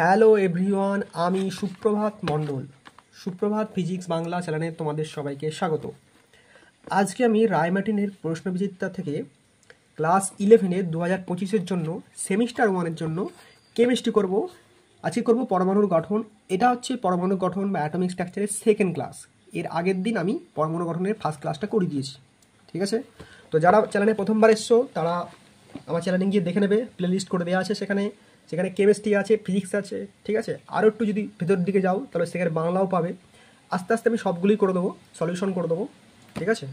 Hello everyone, আমি সুপ্রভাত মণ্ডল। সুপ্রভাত ফিজিক্স বাংলা চ্যানেলে তোমাদের সবাইকে স্বাগত। আজকে আমি রায়মার্টিনের প্রশ্নবিচিত্রা থেকে ক্লাস 11-এর 2025-এর জন্য সেমিস্টার 1-এর জন্য কেমিস্ট্রি করব। আজকে করব পরমাণুর গঠন। এটা হচ্ছে পরমাণুর গঠন বা অ্যাটমিক স্ট্রাকচারের সেকেন্ড ক্লাস। এর আগের দিন আমি পরমাণু গঠনের ফার্স্ট ক্লাসটা করে দিয়েছি, ঠিক আছে? তো যারা চ্যানেলে প্রথমবার এসছো তারা আমার চ্যানেলে গিয়ে দেখে নেবে, প্লে লিস্ট করে দেওয়া আছে সেখানে কেমিস্ট্রি আছে, ফিজিক্স আছে, ঠিক আছে? আরও একটু যদি ভেতর দিকে যাও তাহলে সেখানে বাংলাও পাবে। আস্তে আস্তে আমি সবগুলোই করে দেবো, সলিউশন করে দেবো, ঠিক আছে?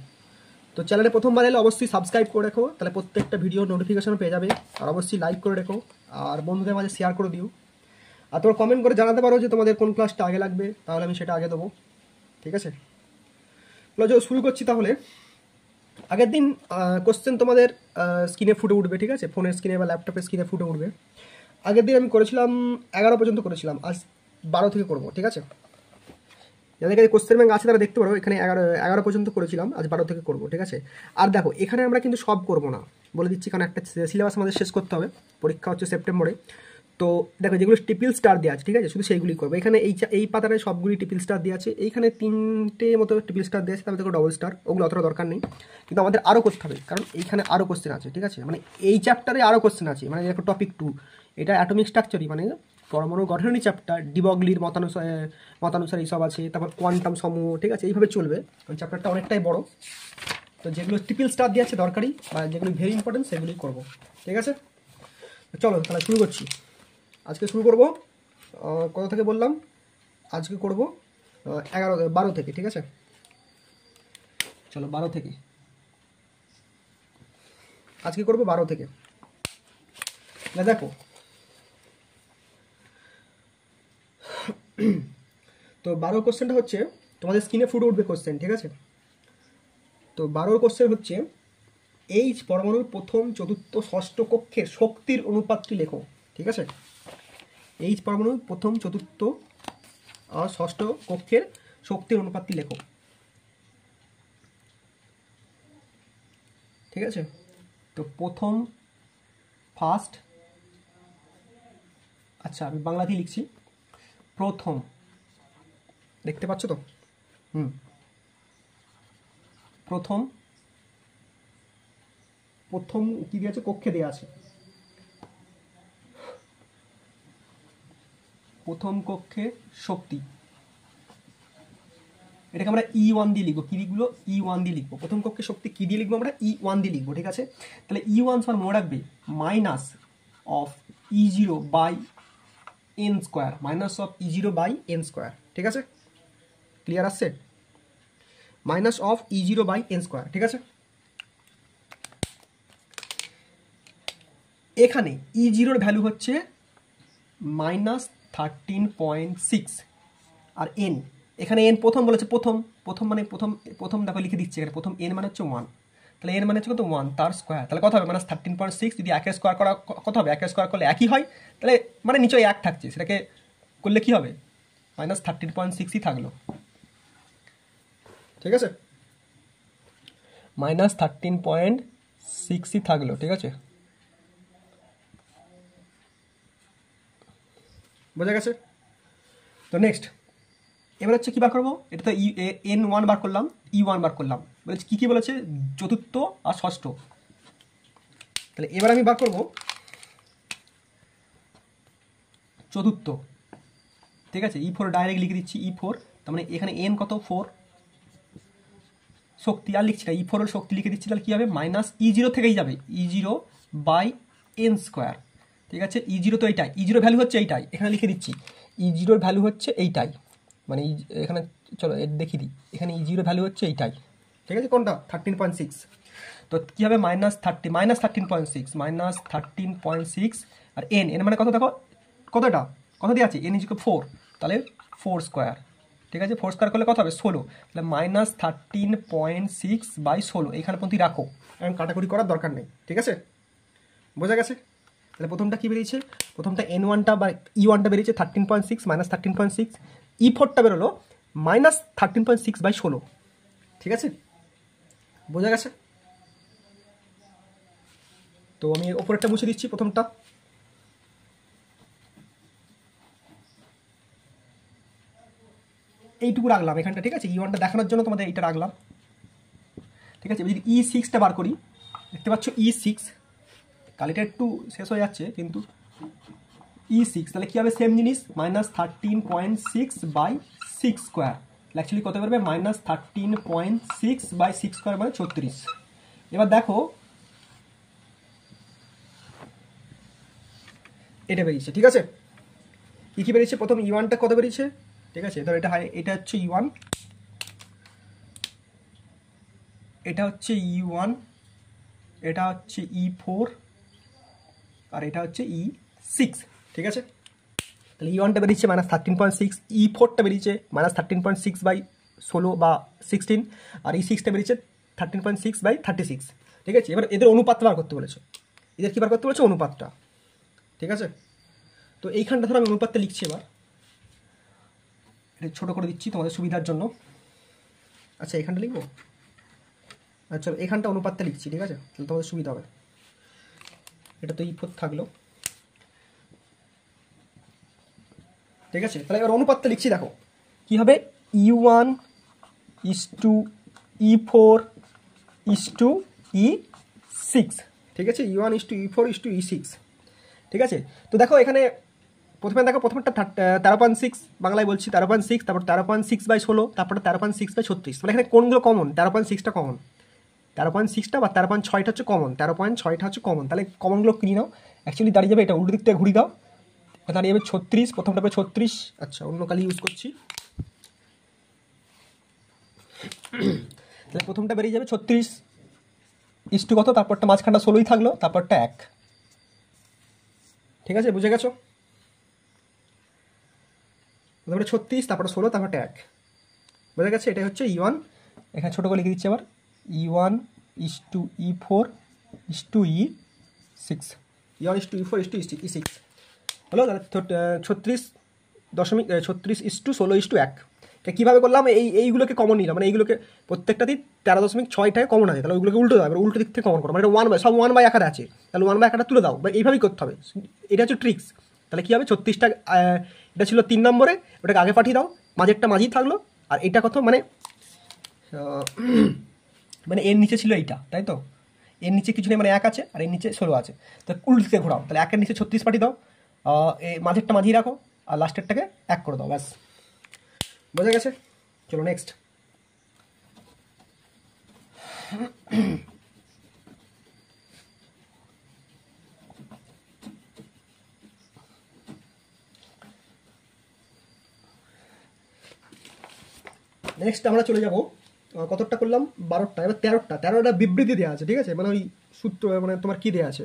তো চ্যানেলে প্রথমবার এলে অবশ্যই সাবস্ক্রাইব করে রেখো, তাহলে প্রত্যেকটা ভিডিও নোটিফিকেশন পেয়ে যাবে। আর অবশ্যই লাইক করে রেখো আর বন্ধুদের মাঝে শেয়ার করে দিও। আর তোমরা কমেন্ট করে জানাতে পারো যে তোমাদের কোন ক্লাসটা আগে লাগবে, তাহলে আমি সেটা আগে দেবো, ঠিক আছে? শুরু করছি তাহলে। আগের দিন কোশ্চেন তোমাদের স্ক্রিনে ফুটে উঠবে, ঠিক আছে? ফোনের স্ক্রিনে বা ল্যাপটপের স্ক্রিনে ফুটে উঠবে। আগের দিন আমি করেছিলাম 11 পর্যন্ত করেছিলাম, আজ 12 থেকে করবো, ঠিক আছে? যাদের কাছে কোশ্চেন ব্যাংক আছে তারা দেখতে পারো, এখানে 11 পর্যন্ত করেছিলাম, আজ 12 থেকে করবো, ঠিক আছে? আর দেখো, এখানে আমরা কিন্তু সব করবো না, বলে দিচ্ছি, কারণ একটা সিলেবাস আমাদের শেষ করতে হবে, পরীক্ষা হচ্ছে সেপ্টেম্বরে। তো দেখো, যেগুলো ট্রিপল স্টার দেওয়া আছে, ঠিক আছে, শুধু সেইগুলি করবো। এখানে এই পাতাটায় সবগুলি ট্রিপল স্টার দেওয়া আছে, এইখানে 3টে মতো ট্রিপল স্টার দেওয়া আছে, তারপরে দেখো ডবল স্টার, ওগুলো অতটা দরকার নেই। কিন্তু আমাদের আরও করতে হবে, কারণ এইখানে আরও কোশ্চেন আছে, ঠিক আছে? মানে এই চ্যাপ্টারে আরও কোশ্চেন আছে, মানে দেখো টপিক 2, এটা অ্যাটমিক স্ট্রাকচারই, মানে পরমাণু গঠনেরই চ্যাপ্টার, ডিবগলির মতানুসারে এইসব আছে, তারপর কোয়ান্টাম সমূহ, ঠিক আছে? এইভাবে চলবে, কারণ চ্যাপ্টারটা অনেকটাই বড়। তো যেগুলো ট্রিপল স্টার দিয়ে আছে দরকারি বা যেগুলো ভেরি ইম্পর্টেন্ট সেগুলোই করবো, ঠিক আছে? চলো তাহলে শুরু করছি। আজকে শুরু করব কত থেকে বললাম? আজকে করব 12 থেকে, ঠিক আছে? চলো 12 থেকে আজকে করব, 12 থেকে। না দেখো, তো 12 কোশ্চেনটা হচ্ছে তোমাদের স্ক্রিনে ফুটে উঠবে কোশ্চেন, ঠিক আছে? তো 12 কোশ্চেন হচ্ছে, এই পরমাণুর প্রথম, চতুর্থ, ষষ্ঠ কক্ষের শক্তির অনুপাতটি লেখো, ঠিক আছে? এই পরমাণুর প্রথম, চতুর্থ আর ষষ্ঠ কক্ষের শক্তির অনুপাতটি লেখো, ঠিক আছে? তো প্রথম, ফার্স্ট, আচ্ছা আমি বাংলাতেই লিখছি, প্রথম, দেখতে পাচ্ছ তো? প্রথম প্রথম কি দেওয়া আছে? কক্ষে দেওয়া আছে, প্রথম কক্ষে শক্তি। এটাকে আমরা E1 দিয়ে লিখবো। কি লিখবো? E1 দিয়ে লিখবো। প্রথম কক্ষে শক্তি কি দিয়ে লিখবো? আমরা E1 দিয়ে লিখবো, ঠিক আছে? তাহলে E1 সমান মনে রাখবে minus of E0 by n square, minus of E0 by n square, ঠিক আছে? ক্লিয়ার আসছে? Minus of E0 by n square, ঠিক আছে? এখানে E0-র ভ্যালু হচ্ছে -13.6 আর এন, এখানে এন প্রথম বলেছে, প্রথম মানে প্রথম দেখো লিখে দিচ্ছে এখানে, প্রথম এন মানে হচ্ছে 1, তাহলে এন মানে হচ্ছে কত? 1, তার স্কোয়ার, তাহলে কত হবে? -13.6, যদি একের স্কোয়ার করা কত হবে? একের স্কোয়ার করলে একই হয়, তাহলে মানে নিচে 1 থাকছে, সেটাকে করলে কি হবে? -13.6ই থাকলো, ঠিক আছে? -13.6ই থাকলো, ঠিক আছে? বোঝা গেছে? তো নেক্সট, এবার হচ্ছে কি বার করবো? এটা তো N1 বার করলাম, E1 বার করলাম, বলেছে কি কি বলেছে? চতুর্থ আর ষষ্ঠ। তাহলে এবার আমি বার করবো চতুর্থ, ঠিক আছে? E4 ডাইরেক্ট লিখে দিচ্ছি, E4, তার মানে এখানে N কত? 4, শক্তি আর লিখছি না, E4 এর শক্তি লিখে দিচ্ছি, তাহলে কি হবে? মাইনাস E0 থেকেই যাবে, E0 বাই এন স্কোয়ার, ঠিক আছে? E0 তো এইটাই, E0 ভ্যালু হচ্ছে এইটাই, এখানে লিখে দিচ্ছি E0 ভ্যালু হচ্ছে এইটাই, মানে এখানে চলো দেখিয়ে দিই, এখানে E0 ভ্যালু হচ্ছে এইটাই, ঠিক আছে? কোনটা? 13.6। তো কী হবে? -13.6 আর এন মানে কত? দেখো কতটা, কত দিয়ে আছে? এন ইজিকে 4, তাহলে 4 স্কোয়ার, ঠিক আছে? 4 স্কোয়ার করলে কত হবে? 16, তাহলে -13.6/16 এখানে পর্যন্ত রাখো, কারণ কাটাকুটি করার দরকার নেই, ঠিক আছে? বোঝা গেছে? তাহলে প্রথমটা কি বেরিয়েছে? প্রথমটা N1টা বা E1টা বেরিয়েছে 13.6 -13.6, E4টা বেরোলো -13.6/16, ঠিক আছে? বোঝা গেছে? তো আমি ওপরেরটা মুছে দিচ্ছি, প্রথমটা। এইটুকু রাখলাম এখানটা, ঠিক আছে, E1টা দেখানোর জন্য তোমাদের এইটা রাখলাম, ঠিক আছে। যদি E6টা বার করি, দেখতে পাচ্ছ E6, কালিটা একটু শেষ হয়ে যাচ্ছে কিন্তু E6, তাহলে কী হবে, সেম জিনিস, -13.6/6 স্কোয়ার, অ্যাকচুয়ালি কত করবে, -13.6/6 স্কোয়ার মানে 36। এবার দেখো এটা বেরিয়েছে, ঠিক আছে। কী বেরিয়েছে, প্রথম E1টা কত বেরিয়েছে, ঠিক আছে, ধর এটা হচ্ছে E1, এটা হচ্ছে E1, এটা হচ্ছে E4, আর এটা হচ্ছে E6, ঠিক আছে। তাহলে E1টা বেরিয়েছে -13.6, E4টা বেরিয়েছে -13.6/16 বা 16, আর E6টা বেরিয়েছে 13.6/36, ঠিক আছে। এবার এদের অনুপাতটা বার করতে বলেছে, এদের কী বার করতে বলেছে, অনুপাতটা, ঠিক আছে। তো এইখানটা ধরো আমি অনুপাতটা লিখছি, এবার এটা ছোটো করে দিচ্ছি তোমাদের সুবিধার জন্য। আচ্ছা এখানটা লিখবো, আচ্ছা এখানটা অনুপাতটা লিখছি, ঠিক আছে, তাহলে তোমাদের সুবিধা হবে। এটা তো E4 থাকলো, ঠিক আছে। তাহলে এবার অনুপাতটা লিখছি, দেখো কী হবে, E1 E4 E6, ঠিক আছে, E1 E4 E6, ঠিক আছে। তো দেখো এখানে প্রথমেরটা 13.6 বাংলায় বলছি, 13.6, তারপর 13.6/16, তারপরে 13.6/36, মানে এখানে কোনগুলো কমন, 13.6টা কমন, 13.6টা বা 13.6টা হচ্ছে কমন, 13.6টা হচ্ছে কমন, তাহলে কমনগুলো কিনে নাও, অ্যাকচুয়ালি দাঁড়িয়ে যাবে এটা উল্টো দিক থেকে ঘুরিয়ে দাও, দাঁড়িয়ে যাবে 36, প্রথমটা হবে 36, আচ্ছা অন্য কালি ইউজ করছি, তাহলে প্রথমটা বেরিয়ে যাবে 36 ইস্টু কত, তারপরটা মাঝখানটা 16ই থাকলো, তারপরটা 1, ঠিক আছে, বুঝে গেছো, তারপরে 36, তারপরে 16, তারপরটা 1, বোঝা গেছে। এটাই হচ্ছে E1, এখানে ছোটো করে লিখে দিচ্ছি আবার, E1 E4 E6, E1 E4 E6 হলো, তাহলে 36.36:16:1, এটা কীভাবে করলাম, এইগুলোকে কমন নিলাম, মানে এইগুলোকে প্রত্যেকটাতেই 13.6টায় কমন আছে, তাহলে ওইগুলোকে উল্টো দাও, এবার উল্টো দিক থেকে কমন করো, মানে এটা সব 1/1 আকারে আছে, তাহলে 1/1 আকারটা তুলে দাও, বা এইভাবেই করতে হবে, এটা হচ্ছে ট্রিক্স। তাহলে কী হবে, 36টা, এটা ছিল 3 নম্বরে, ওটাকে আগে পাঠিয়ে দাও, মাঝেরটা মাঝেই থাকলো, আর এটা কত, মানে এর নিচে ছিল এইটা, তাই তো, এর নিচে কিছু নেই, মানে 1 আছে, আর এর নিচে 16 আছে, তো উল্টো দিকে ঘোরাও, তাহলে 1-এর নিচে 36 পাঠিয়ে দাও, মাঝেরটা মাঝিয়ে রাখো, আর লাস্টেরটাকে 1 করে দাও, ব্যাস, বোঝা গেছে। চলো নেক্সট, আমরা চলে যাব, কতটা করলাম, 12টা, এবার 13টা বিবৃতি দেওয়া আছে, ঠিক আছে, মানে ওই সূত্র, মানে তোমার কী দেওয়া আছে,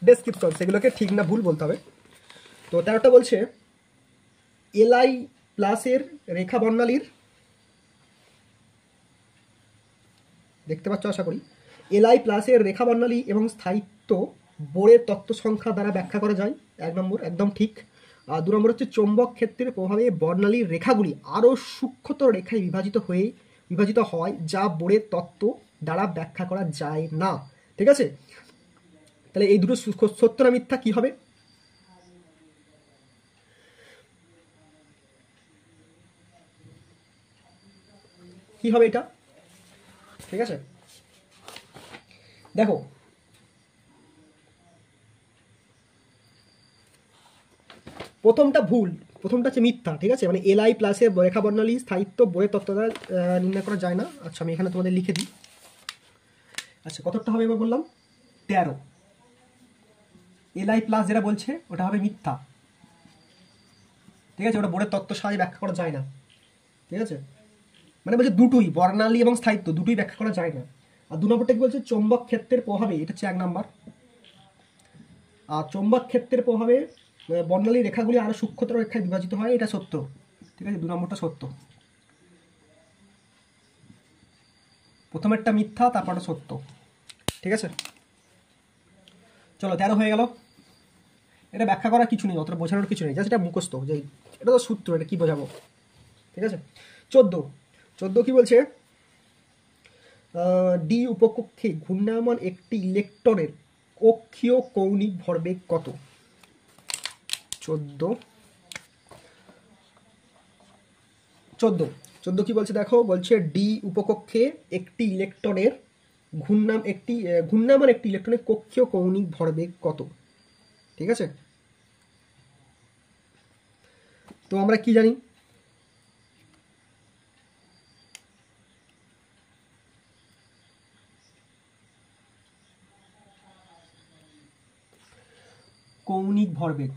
ডেসক্রিপশন, সেগুলোকে ঠিক না ভুল বলতে হবে। তো 13টা বলছে, এলআই প্লাসের রেখা বর্ণালীর, দেখতে পাচ্ছ আশা করি, এলআই প্লাসের রেখা বর্ণালী এবং স্থায়িত্ব বোরের তত্ত্ব সংখ্যা দ্বারা ব্যাখ্যা করা যায়, 1 নম্বর, একদম ঠিক। আর 2 নম্বর হচ্ছে, চৌম্বক ক্ষেত্রের প্রভাবে বর্ণালীর রেখাগুলি আরও সূক্ষ্মতর রেখায় বিভাজিত হয়, যা বোরের তত্ত্ব দ্বারা ব্যাখ্যা করা যায় না, ঠিক আছে। তাহলে এই দুটো সত্য না মিথ্যা, কি হবে, কি হবে এটা, ঠিক আছে। দেখো প্রথমটা ভুল, প্রথমটা হচ্ছে মিথ্যা, ঠিক আছে, মানে এলআই প্লাসের রেখা বর্ণালী স্থায়িত্ব বোরের তত্ত্ব দ্বারা নির্ণয় করা যায় না। আচ্ছা আমি এখানে তোমাদের লিখে দিই, আচ্ছা কতটা হবে এবার বললাম, 13, এলআই প্লাস যেটা বলছে ওটা হবে মিথ্যা, ঠিক আছে, ওটা বোরের তত্ত্ব সাহায্যে ব্যাখ্যা করা যায় না, ঠিক আছে, মানে বলছে দুটোই, বর্ণালী এবং স্থায়িত্ব দুটোই ব্যাখ্যা করা যায় না। আর 2 নম্বরটা কি বলছে, চৌম্বক ক্ষেত্রের প্রভাবে, এটা হচ্ছে 1 নম্বর, আর চৌম্বক ক্ষেত্রের প্রভাবে বর্ণালী রেখাগুলি আরো সূক্ষ্মতর রেখায় বিভাজিত হয়, এটা সত্য, ঠিক আছে, 2 নম্বরটা সত্য, প্রথমেরটা মিথ্যা, তারপরটা সত্য, ঠিক আছে। চলো 13 হয়ে গেল, এটা ব্যাখ্যা করার কিছু নেই, অতটা বোঝানোর কিছু নেই, জাস্ট এটা মুখস্থ, যে এটা তো সূত্র, এটা কি বোঝাবো, ঠিক আছে। 14 কি বলছে, ডি উপকক্ষে ঘূর্ণায়মান একটি ইলেকট্রনের কক্ষীয় কৌণিক ভরবেগ কত, 14 14 14 কি বলছে দেখো, বলছে ডি উপকক্ষে একটি ইলেকট্রনের ঘূর্ণায়মান একটি ইলেকট্রনের কক্ষীয় কৌণিক ভরবেগ কত? ঠিক আছে, তো আমরা কি জানি, কৌণিক ভরবেগ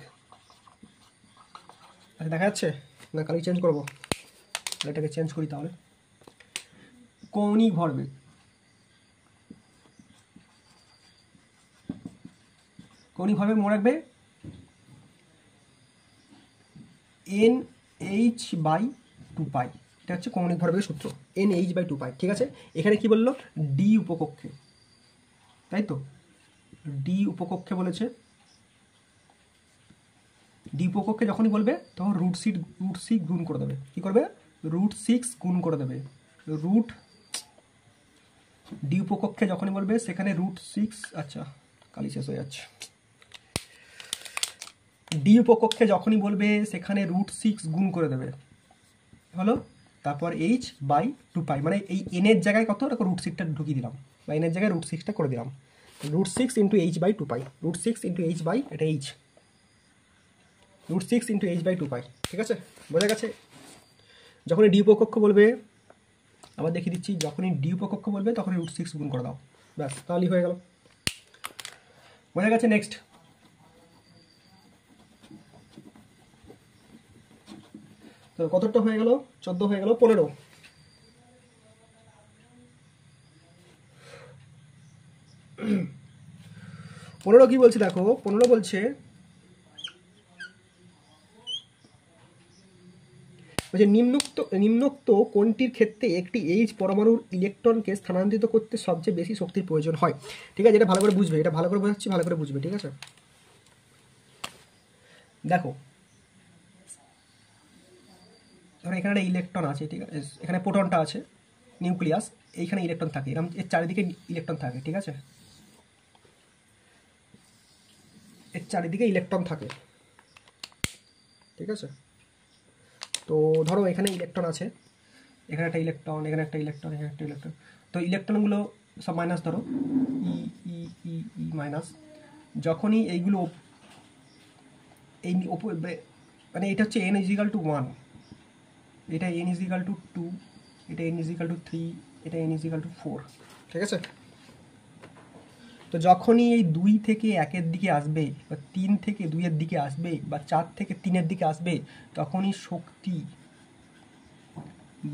দেখা যাচ্ছে না, কালি চেঞ্জ করবো, এটাকে চেঞ্জ করি তাহলে। কৌণিক ভরবেগ মনে রাখবে NH/2π, এটা হচ্ছে কৌণিক ভরবেগের সূত্র, NH/2π। ঠিক আছে, এখানে কি বললো, ডি উপকক্ষে, তাই তো, ডি উপকক্ষে বলেছে, ডি উপকক্ষে যখনই বলবে তখন √6 গুণ করে দেবে। কি করবে, √6 গুণ করে দেবে। ডি উপকক্ষে যখনই বলবে সেখানে √6, আচ্ছা কালি শেষ হয়ে যাচ্ছে, ডি উপকক্ষে যখনই বলবে সেখানে √6 গুণ করে দেবে, হলো, তারপর H/2π, মানে এই n এর জায়গায় কত, √6টা ঢুকিয়ে দিলাম, বা n এর জায়গায় √6টা করে দিলাম, √6 × H/2π, √6 × H বাই, এটা H, √6 × H/2π। ঠিক আছে, বোঝা গেছে? যখনই ডি উপকক্ষ বলবে, আবার দেখিয়ে দিচ্ছি, যখনই ডি উপকক্ষ বলবে তখনই √6 গুণ করে দাও, ব্যাস তাহলেই হয়ে গেল। বোঝা গেছে? নেক্সট, তো কতটা হয়ে গেল, 14 হয়ে গেল, 15 কি বলছে দেখো, 15 বলছে নিম্নোক্ত কোনটির ক্ষেত্রে একটি H পরমাণুর ইলেকট্রনকে স্থানান্তরিত করতে সবচেয়ে বেশি শক্তির প্রয়োজন হয়? ঠিক আছে, এটা ভালো করে বুঝবে, এটা ভালো করে বোঝাচ্ছি, ভালো করে বুঝবে। ঠিক আছে, দেখো ধরো এখানে একটা ইলেকট্রন আছে, ঠিক আছে, এখানে প্রোটনটা আছে, নিউক্লিয়াস, এইখানে ইলেকট্রন থাকে, এরকম এর চারিদিকে ইলেকট্রন থাকে। ঠিক আছে, এর চারিদিকে ইলেকট্রন থাকে। ঠিক আছে, তো ধরো এখানে ইলেকট্রন আছে, এখানে একটা ইলেকট্রন, এখানে একটা ইলেকট্রন, এখানে একটা ইলেকট্রন, তো ইলেকট্রনগুলো সব মাইনাস ধরো, ই ই ই ই মাইনাস, যখনই এইগুলো এই মানে এটা হচ্ছে n = 1, এটা n = 2, এটা n = 3, এটা n = 4। ঠিক আছে, তো যখনই এই 2 থেকে 1-এর দিকে আসবে, বা 3 থেকে 2-এর দিকে আসবে, বা 4 থেকে 3-এর দিকে আসবে, তখনই শক্তি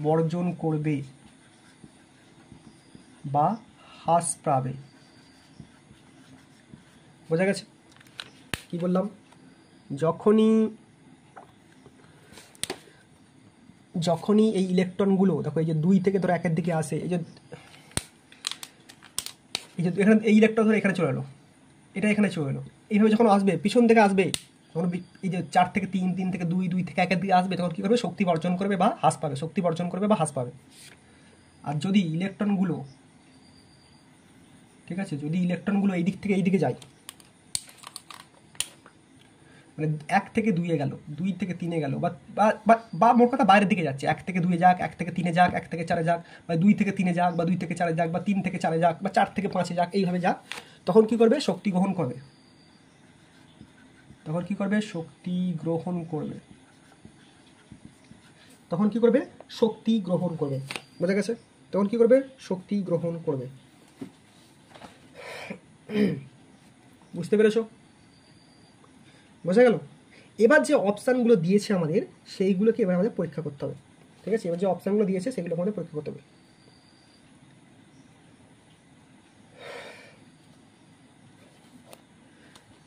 বর্জন করবে বা হ্রাস পাবে। বোঝা গেছে কি বললাম? যখনই এই ইলেকট্রনগুলো দেখো, এই যে 2 থেকে ধরো 1-এর দিকে আসে, এই যে এখানে এই ইলেকট্রন ধরো এখানে চলে এলো, এটা এখানে চলে এলো, এইভাবে যখন আসবে, পিছন থেকে আসবে, তখন এই যে 4 থেকে 3, 3 থেকে 2, 2 থেকে 1-এর দিকে আসবে, তখন কী করবে, শক্তি বর্জন করবে বা হ্রাস পাবে, শক্তি বর্জন করবে বা হ্রাস পাবে। আর যদি ইলেকট্রনগুলো, ঠিক আছে, যদি ইলেকট্রনগুলো এই দিক থেকে এই দিকে যায়, মানে 1 থেকে 2-এ গেল, 2 থেকে 3-এ গেল, বা মোট কথা বাইরের দিকে যাচ্ছে, 1 থেকে 2-এ যাক, 1 থেকে 3-এ যাক, 1 থেকে 4-এ যাক, বা 2 থেকে 3-এ যাক, বা 2 থেকে 4-এ যাক, বা 3 থেকে 4-এ যাক, বা 4 থেকে 5-এ যাক, এইভাবে যাক, তখন কি করবে, শক্তি গ্রহণ করবে। তখন কি করবে, শক্তি গ্রহণ করবে। তখন কি করবে, শক্তি গ্রহণ করবে। বোঝা গেছে? তখন কি করবে, শক্তি গ্রহণ করবে। বুঝতে পেরেছো? বোঝা গেল? এবার যে অপশানগুলো দিয়েছে আমাদের, সেইগুলোকে এবার আমাদের পরীক্ষা করতে হবে। ঠিক আছে, এবার যে অপশানগুলো দিয়েছে সেগুলো আমাদের পরীক্ষা করতে হবে।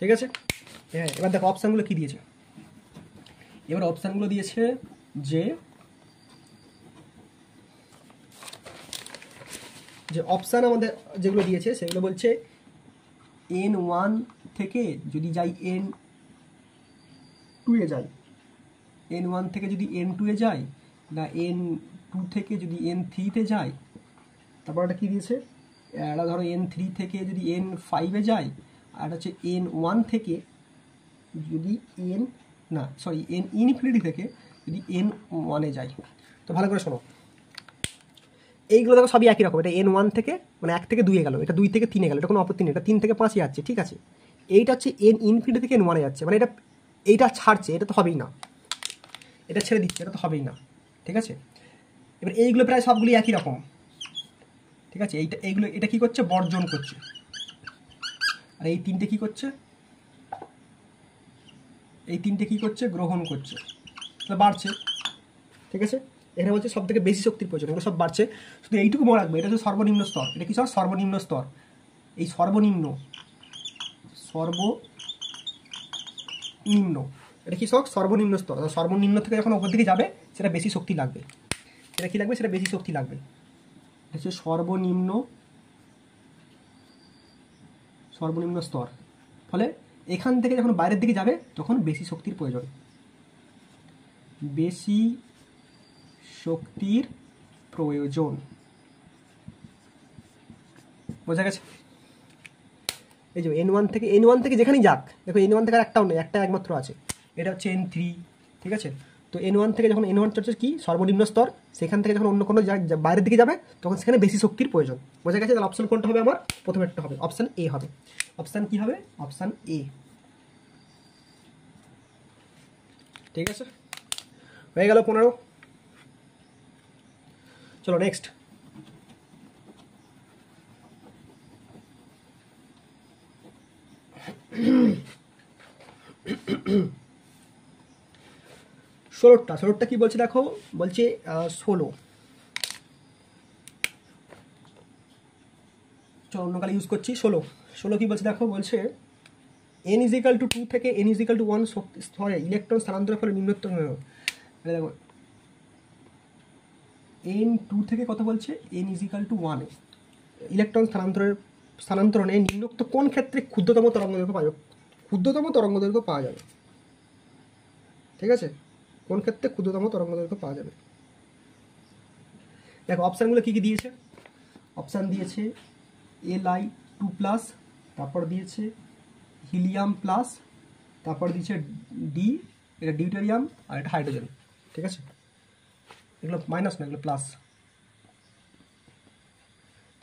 ঠিক আছে, হ্যাঁ, এবার দেখো অপশানগুলো কি দিয়েছে। এবার অপশানগুলো দিয়েছে যে অপশান আমাদের যেগুলো দিয়েছে সেগুলো বলছে N1 থেকে যদি যাই N2-এ যাই, N1 থেকে যদি N2-এ যাই, না N2 থেকে যদি N3-তে যাই, তারপর একটা কী দিয়েছে, এটা ধরো N3 থেকে যদি N5-এ যাই, আর হচ্ছে N1 থেকে যদি N ইনফিনিটি থেকে যদি N1-এ যাই। তো তো ভালো করে শোনো, এইগুলো দেখো সবই একই রকম। এটা N1 থেকে মানে 1 থেকে 2 গেল, এটা 2 থেকে 3 গেল, এটা কোনো আপত্তি নেই, এটা 3 থেকে 5 যাচ্ছে, ঠিক আছে। এইটা হচ্ছে N ইনফিনিটি থেকে N1 যাচ্ছে, মানে এইটা ছাড়ছে, এটা তো হবেই না, এটা ছেড়ে দিচ্ছে, এটা তো হবেই না, ঠিক আছে। এবার এইগুলো প্রায় সবগুলি একই রকম, ঠিক আছে। এইগুলো এটা কি করছে, বর্জন করছে, আর এই তিনটে কি করছে, গ্রহণ করছে, তাহলে বাড়ছে, ঠিক আছে। এখানে বলছে সব থেকে বেশি শক্তির প্রয়োজন, এগুলো সব বাড়ছে। শুধু এইটুকু মনে রাখবে, এটা হচ্ছে সর্বনিম্ন স্তর। এটা কি সর্বনিম্ন স্তর। এই সর্বনিম্ন এটা কি সর্বনিম্ন স্তর। সর্বনিম্ন থেকে যখন উপর দিকে যাবে সেটা বেশি শক্তি লাগবে, সেটা কি লাগবে, সেটা বেশি শক্তি লাগবে। এটা হচ্ছে সর্বনিম্ন স্তর। ফলে এখান থেকে যখন বাইরের দিকে যাবে তখন বেশি শক্তির প্রয়োজন, বোঝা গেছে। এই যে N1 থেকে যেখানেই যাক, দেখো N1 থেকে আর একটাও নেই, একটা একমাত্র আছে, এটা হচ্ছে N3, ঠিক আছে। তো N1 থেকে যখন N1 হচ্ছে কি সর্বনিম্ন স্তর, সেখান থেকে যখন অন্য কোনো বাইরের দিকে যাবে তখন সেখানে বেশি শক্তির প্রয়োজন। বোঝা গেছে। তাহলে অপশন কোনটা হবে আমার, প্রথমেরটা হবে, অপশন এ হবে। অপশন কি হবে, অপশন এ, ঠিক আছে। হয়ে গেল 15। চলো নেক্সট। ষোলোটা কি বলছে দেখো, বলছে 16। চলো অন্য কালে ইউজ করছি। 16 কি বলছে দেখো, বলছে n = 2 থেকে n = 1 স্তরে ইলেকট্রন স্থানান্তরের ফলে নিম্নোত্তর দেখো n2 থেকে কত বলছে, n = 1 ইলেকট্রন স্থানান্তরণে নিম্নোক্ত কোন ক্ষেত্রে ক্ষুদ্রতম তরঙ্গদৈর্ঘ্য পাওয়া যাবে, ঠিক আছে। কোন ক্ষেত্রে ক্ষুদ্রতম তরঙ্গদৈর্ঘ্য পাওয়া যাবে। দেখো অপশানগুলো কি কি দিয়েছে, অপশান দিয়েছে Li2+, তারপর দিয়েছে হিলিয়াম প্লাস, তারপর দিয়েছে ডি, এটা ডিউটেরিয়াম, আর এটা হাইড্রোজেন, ঠিক আছে। এগুলো মাইনাস না, এগুলো প্লাস।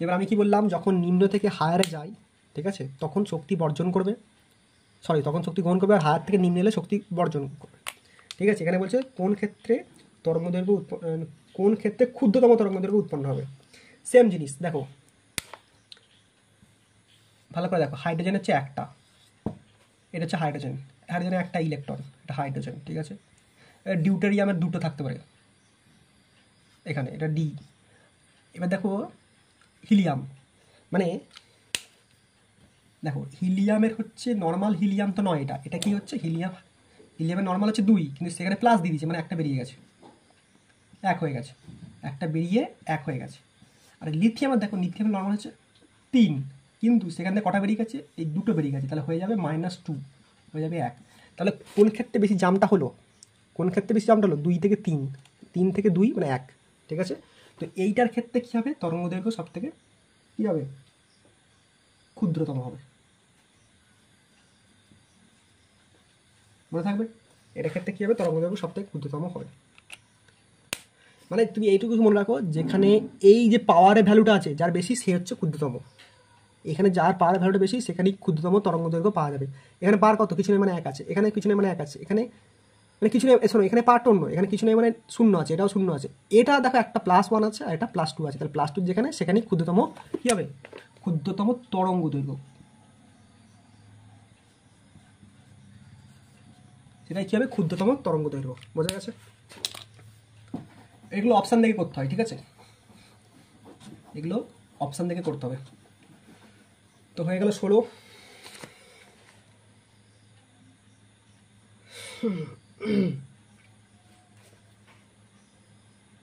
এবার আমি কি বললাম, যখন নিম্ন থেকে হায়ারে যাই, ঠিক আছে, তখন শক্তি গ্রহণ করবে, আর হায়ার থেকে নিম্নে এলে শক্তি বর্জন করবে, ঠিক আছে। এখানে বলছে কোন ক্ষেত্রে ক্ষুদ্রতম তরঙ্গদৈর্ঘ্য উৎপন্ন হবে। সেম জিনিস দেখো, ভালো করে দেখো, হাইড্রোজেন হচ্ছে একটা, এটা হচ্ছে হাইড্রোজেনের একটা ইলেকট্রন, এটা হাইড্রোজেন, ঠিক আছে। ডিউটেরিয়ামের দুটো থাকতে পারে এখানে, এটা ডি। এবার দেখো হিলিয়াম, মানে দেখো হিলিয়ামের হচ্ছে নর্মাল হিলিয়াম তো নয়, এটা কি হচ্ছে হিলিয়ামের নর্মাল হচ্ছে 2, কিন্তু সেখানে প্লাস দিয়ে দিয়েছে, মানে একটা বেরিয়ে গেছে, এক হয়ে গেছে, একটা বেরিয়ে এক হয়ে গেছে। আর লিথিয়ামের দেখো, লিথিয়ামের নর্মাল হচ্ছে 3, কিন্তু সেখান থেকে কটা বেরিয়ে গেছে, এই দুটো বেরিয়ে গেছে, তাহলে হয়ে যাবে -2, হয়ে যাবে 1। তাহলে কোন ক্ষেত্রে বেশি জামটা হলো, 2 থেকে 3, 3 থেকে 2 মানে 1, ঠিক আছে। তো এইটার ক্ষেত্রে কী হবে, তরঙ্গদৈর্ঘ্য সব থেকে কী হবে, ক্ষুদ্রতম হবে, মনে থাকবে। এটার ক্ষেত্রে কী হবে, তরঙ্গদৈর্ঘ্য সব থেকে ক্ষুদ্রতম হবে। মানে তুমি এইটুকু মনে রাখো, যেখানে এই যে পাওয়ারের ভ্যালুটা আছে যার বেশি, সে হচ্ছে ক্ষুদ্রতম। এখানে যার পাওয়ারের ভ্যালুটা বেশি সেখানেই ক্ষুদ্রতম তরঙ্গদৈর্ঘ্য পাওয়া যাবে। এখানে পাওয়ার কত, কিছু নেই মানে 1 আছে, এখানে কিছু নেই মানে 1 আছে, এখানে মানে কিছু নেই, শোনো এখানে পাওয়ার অন্য, এখানে কিছু নেই মানে 0 আছে, এটাও 0 আছে, এটা দেখো একটা +1 আছে আর এটা +2 আছে, তাহলে +2 যেখানে সেখানেই ক্ষুদ্রতম কী হবে, ক্ষুদ্রতম তরঙ্গদৈর্ঘ্য, সেটাই কী হবে, ক্ষুদ্রতম তরঙ্গদৈর্ঘ্য। বোঝা গেছে। এগুলো অপশান দেখে করতে হয়, ঠিক আছে, এগুলো অপশান দেখে করতে হবে। তো হয়ে গেল 16।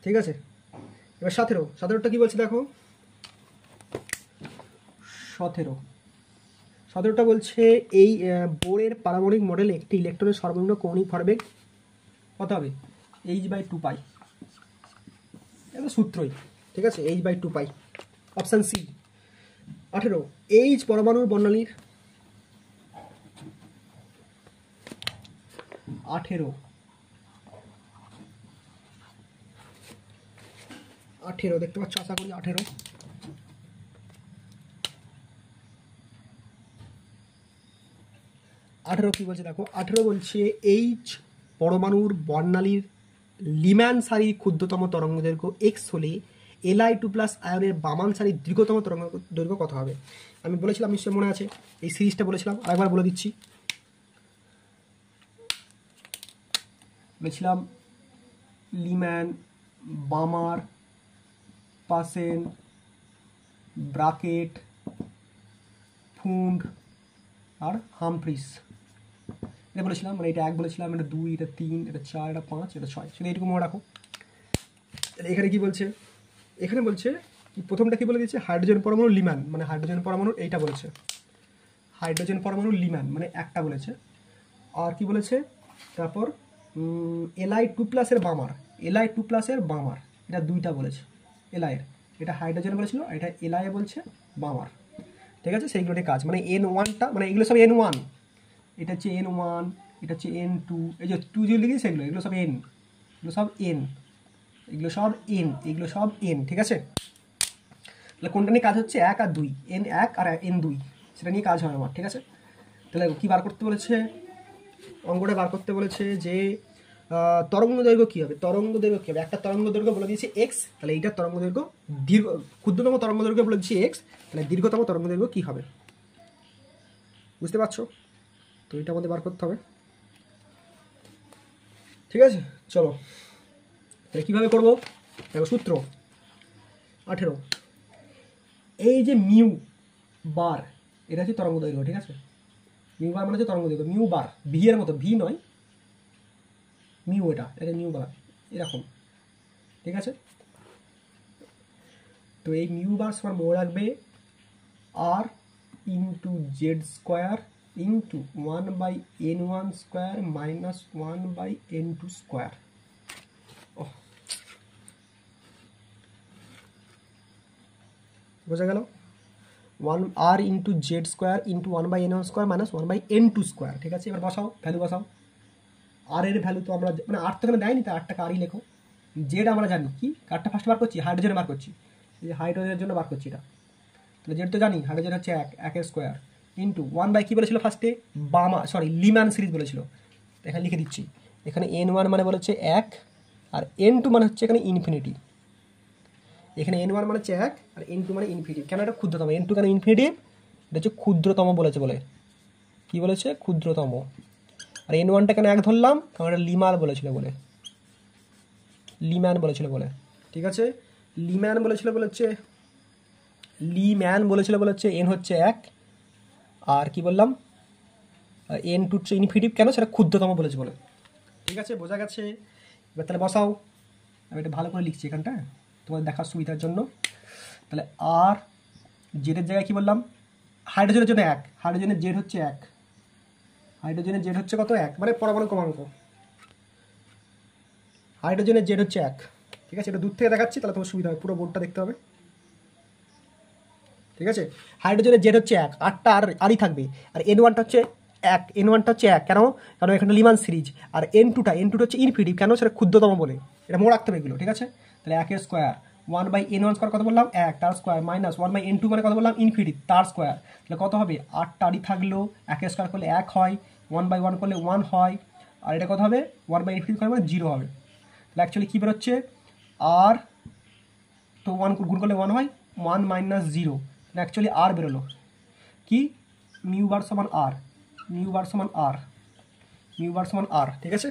ঠিক আছে, এবার 17টা কি বলছে দেখো, 17টা বলছে এই বোরের পারমাণবিক মডেলে একটি ইলেকট্রনের সর্বনিম্ন কৌণিক ভরবেগ কত হবে, h/2π, এটা সূত্রই, ঠিক আছে, h/2π। Option C. 18 এইচ পরমাণুর বর্ণালীর 18 18 দেখতে পাচ্ছ, আশা করি 18। কি বলছে দেখো, 18 বলছে এইচ পরমাণুর বর্ণালীর লিম্যান সারির ক্ষুদ্রতম তরঙ্গ দৈর্ঘ্য এক্স হলে Li2 প্লাস আয়নের বামান সারির দীর্ঘতম তরঙ্গ দৈর্ঘ্য কত হবে? আমি বলেছিলাম, নিশ্চয়ই মনে আছে, এই সিরিজটা বলেছিলাম, আরেকবার বলে দিচ্ছি। বলেছিলাম লিম্যান, বামার, পাসেন, ব্রাকেট, ফুন্ড আর হামফ্রিস। এটা বলেছিলাম, মানে এটা 1 বলেছিলাম, এটা 2, এটা 3, এটা 4, এটা 5, এটা 6। সেটা এইটুকু মনে রাখো। এখানে কি বলছে, এখানে বলছে প্রথমটা কি বলে দিচ্ছে, হাইড্রোজেন পরমাণু লিম্যান, মানে হাইড্রোজেন পরমাণু এইটা বলেছে, হাইড্রোজেন পরমাণু লিম্যান মানে একটা বলেছে। আর কি বলেছে তারপর Li2 প্লাসের বামার, Li2 প্লাসের বামার, এটা 2টা বলেছে এলআইয়ের। এটা হাইড্রোজেন বলেছিল, এটা এলআই বলছে বামার। ঠিক আছে, সেইগুলো কাজ, মানে N1টা, মানে এগুলো সব N1, এটা হচ্ছে N1, এটা হচ্ছে N2, এই যে 2 যে লিখেছি সেগুলো, এগুলো সব N, এগুলো সব N, এগুলো সব N, এগুলো সব N। ঠিক আছে, তাহলে কোনটা নিয়ে কাজ হচ্ছে, 1 আর 2, N1 আর N2, সেটা নিয়ে কাজ হয় আমার। ঠিক আছে, তাহলে কি বার করতে বলেছে, অঙ্কটা বার করতে বলেছে যে তরঙ্গ দৈর্ঘ্য কী হবে, তরঙ্গ দৈর্ঘ্য কী হবে, একটা তরঙ্গ দৈর্ঘ্য বলে দিয়েছে এক্স, তাহলে এইটার তরঙ্গ দৈর্ঘ্য দীর্ঘ, ক্ষুদ্রতম তরঙ্গ দৈর্ঘ্য বলে দিয়েছে এক্স, তাহলে দীর্ঘতম তরঙ্গ দৈর্ঘ্য কী হবে, বুঝতে পারছো? তো এটা আমাদের বার করতে হবে। ঠিক আছে, চলো তাহলে কীভাবে করবো, দেখো সূত্র 18, এই যে মিউ বার, এটা হচ্ছে তরঙ্গ দৈর্ঘ্য। ঠিক আছে, মিউ বার মানে হচ্ছে তরঙ্গ দৈর্ঘ্য, মিউ বার ভি এর মতো, ভি নয় মিউ, এটা মিউ বার এরকম। ঠিক আছে, তো এই মিউ বার সমান মনে রাখবে আর into Z square into 1/n1 square minus 1/n2 square. বোঝা গেল, 1 আর into Z square into 1/n1 square minus 1/n2 square. ঠিক আছে, এবার বসাও, ভ্যালু বসাও। আর এর ভ্যালু তো আমরা, মানে আর তো এখানে দেয়নি, তাই আরটাকে আরই লেখো। জেড আমরা জানি কি, কারটা ফার্স্ট বার করছি, হাইড্রোজেনে বার করছি, এই যে হাইড্রোজেনের জন্য বার করছি এটা। তাহলে জেড তো জানি, হাইড্রোজেন হচ্ছে 1 স্কোয়ার ইন্টু 1 কি বলেছিল ফার্স্টে, লিম্যান সিরিজ বলেছিল, এখানে লিখে দিচ্ছি। এখানে N1 মানে বলেছে 1 আর N2 মানে হচ্ছে এখানে ইনফিনিটি। এখানে N1 মানে হচ্ছে 1 আর N2 মানে ইনফিনিটি। কেন এটা ক্ষুদ্রতম, N2 কেন ইনফিনিটি, এটা হচ্ছে ক্ষুদ্রতম বলেছে, বলে কি বলেছে, ক্ষুদ্রতম। আর N1টা কেন 1 ধরলাম, কারণ এটা লিম্যান বলেছিল বলে, লিম্যান বলেছিল বলে। ঠিক আছে, লিম্যান বলেছিল বলেছে N হচ্ছে 1 আর কি বললাম N2 হচ্ছে ইনফিনিটিভ, কেন সেটা ক্ষুদ্রতম বলেছে বলে। ঠিক আছে, বোঝা গেছে। এবার তাহলে বসাও, আমি এটা ভালো করে লিখছি এখানটা তোমাদের দেখার সুবিধার জন্য। তাহলে আর জেডের জায়গায় কি বললাম, হাইড্রোজেনের জন্য 1, হাইড্রোজেনের জেড হচ্ছে 1, হাইড্রোজেনের জেড হচ্ছে কত, 1, মানে পরমাণু ক্রমাঙ্ক, হাইড্রোজেনের জেড হচ্ছে 1। ঠিক আছে, এটা দূর থেকে দেখাচ্ছি, তাহলে তোমার সুবিধা হবে, পুরো বোর্ডটা দেখতে হবে। ঠিক আছে, হাইড্রোজেনের জেড হচ্ছে 1, 8টা আরই থাকবে, আর N1টা হচ্ছে 1, N1টা হচ্ছে 1, কেন, কারণ এখানে লিম্যান সিরিজ। আর N2টা হচ্ছে ইনফিনিটিভ, কেন, সেটা ক্ষুদ্রতম বলে, এটা মনে রাখতে হবে এগুলো। ঠিক আছে, তাহলে 1 স্কোয়ার 1/n1 স্কোয়ার কত বললাম, 1 তার স্কোয়ার মাইনাস 1/n2 মানে কত বললাম, ইনফিনিটি তার স্কোয়ার। তাহলে কত হবে, 8টা আরই থাকলো, 1 স্কোয়ার করলে 1 হয়, 1/1 করলে 1 হয়, আর এটা কত হবে, 1/infinity স্কোয়ার মানে 0 হবে। তাহলে অ্যাকচুয়ালি কী বেরোচ্ছে, আর তো 1 গুণ করলে 1 হয়, 1 মাইনাস 0, অ্যাকচুয়ালি আর বেরোলো কি, মিউ বার সমান আর, মিউ বার সমান আর, মিউ বার সমান আর। ঠিক আছে,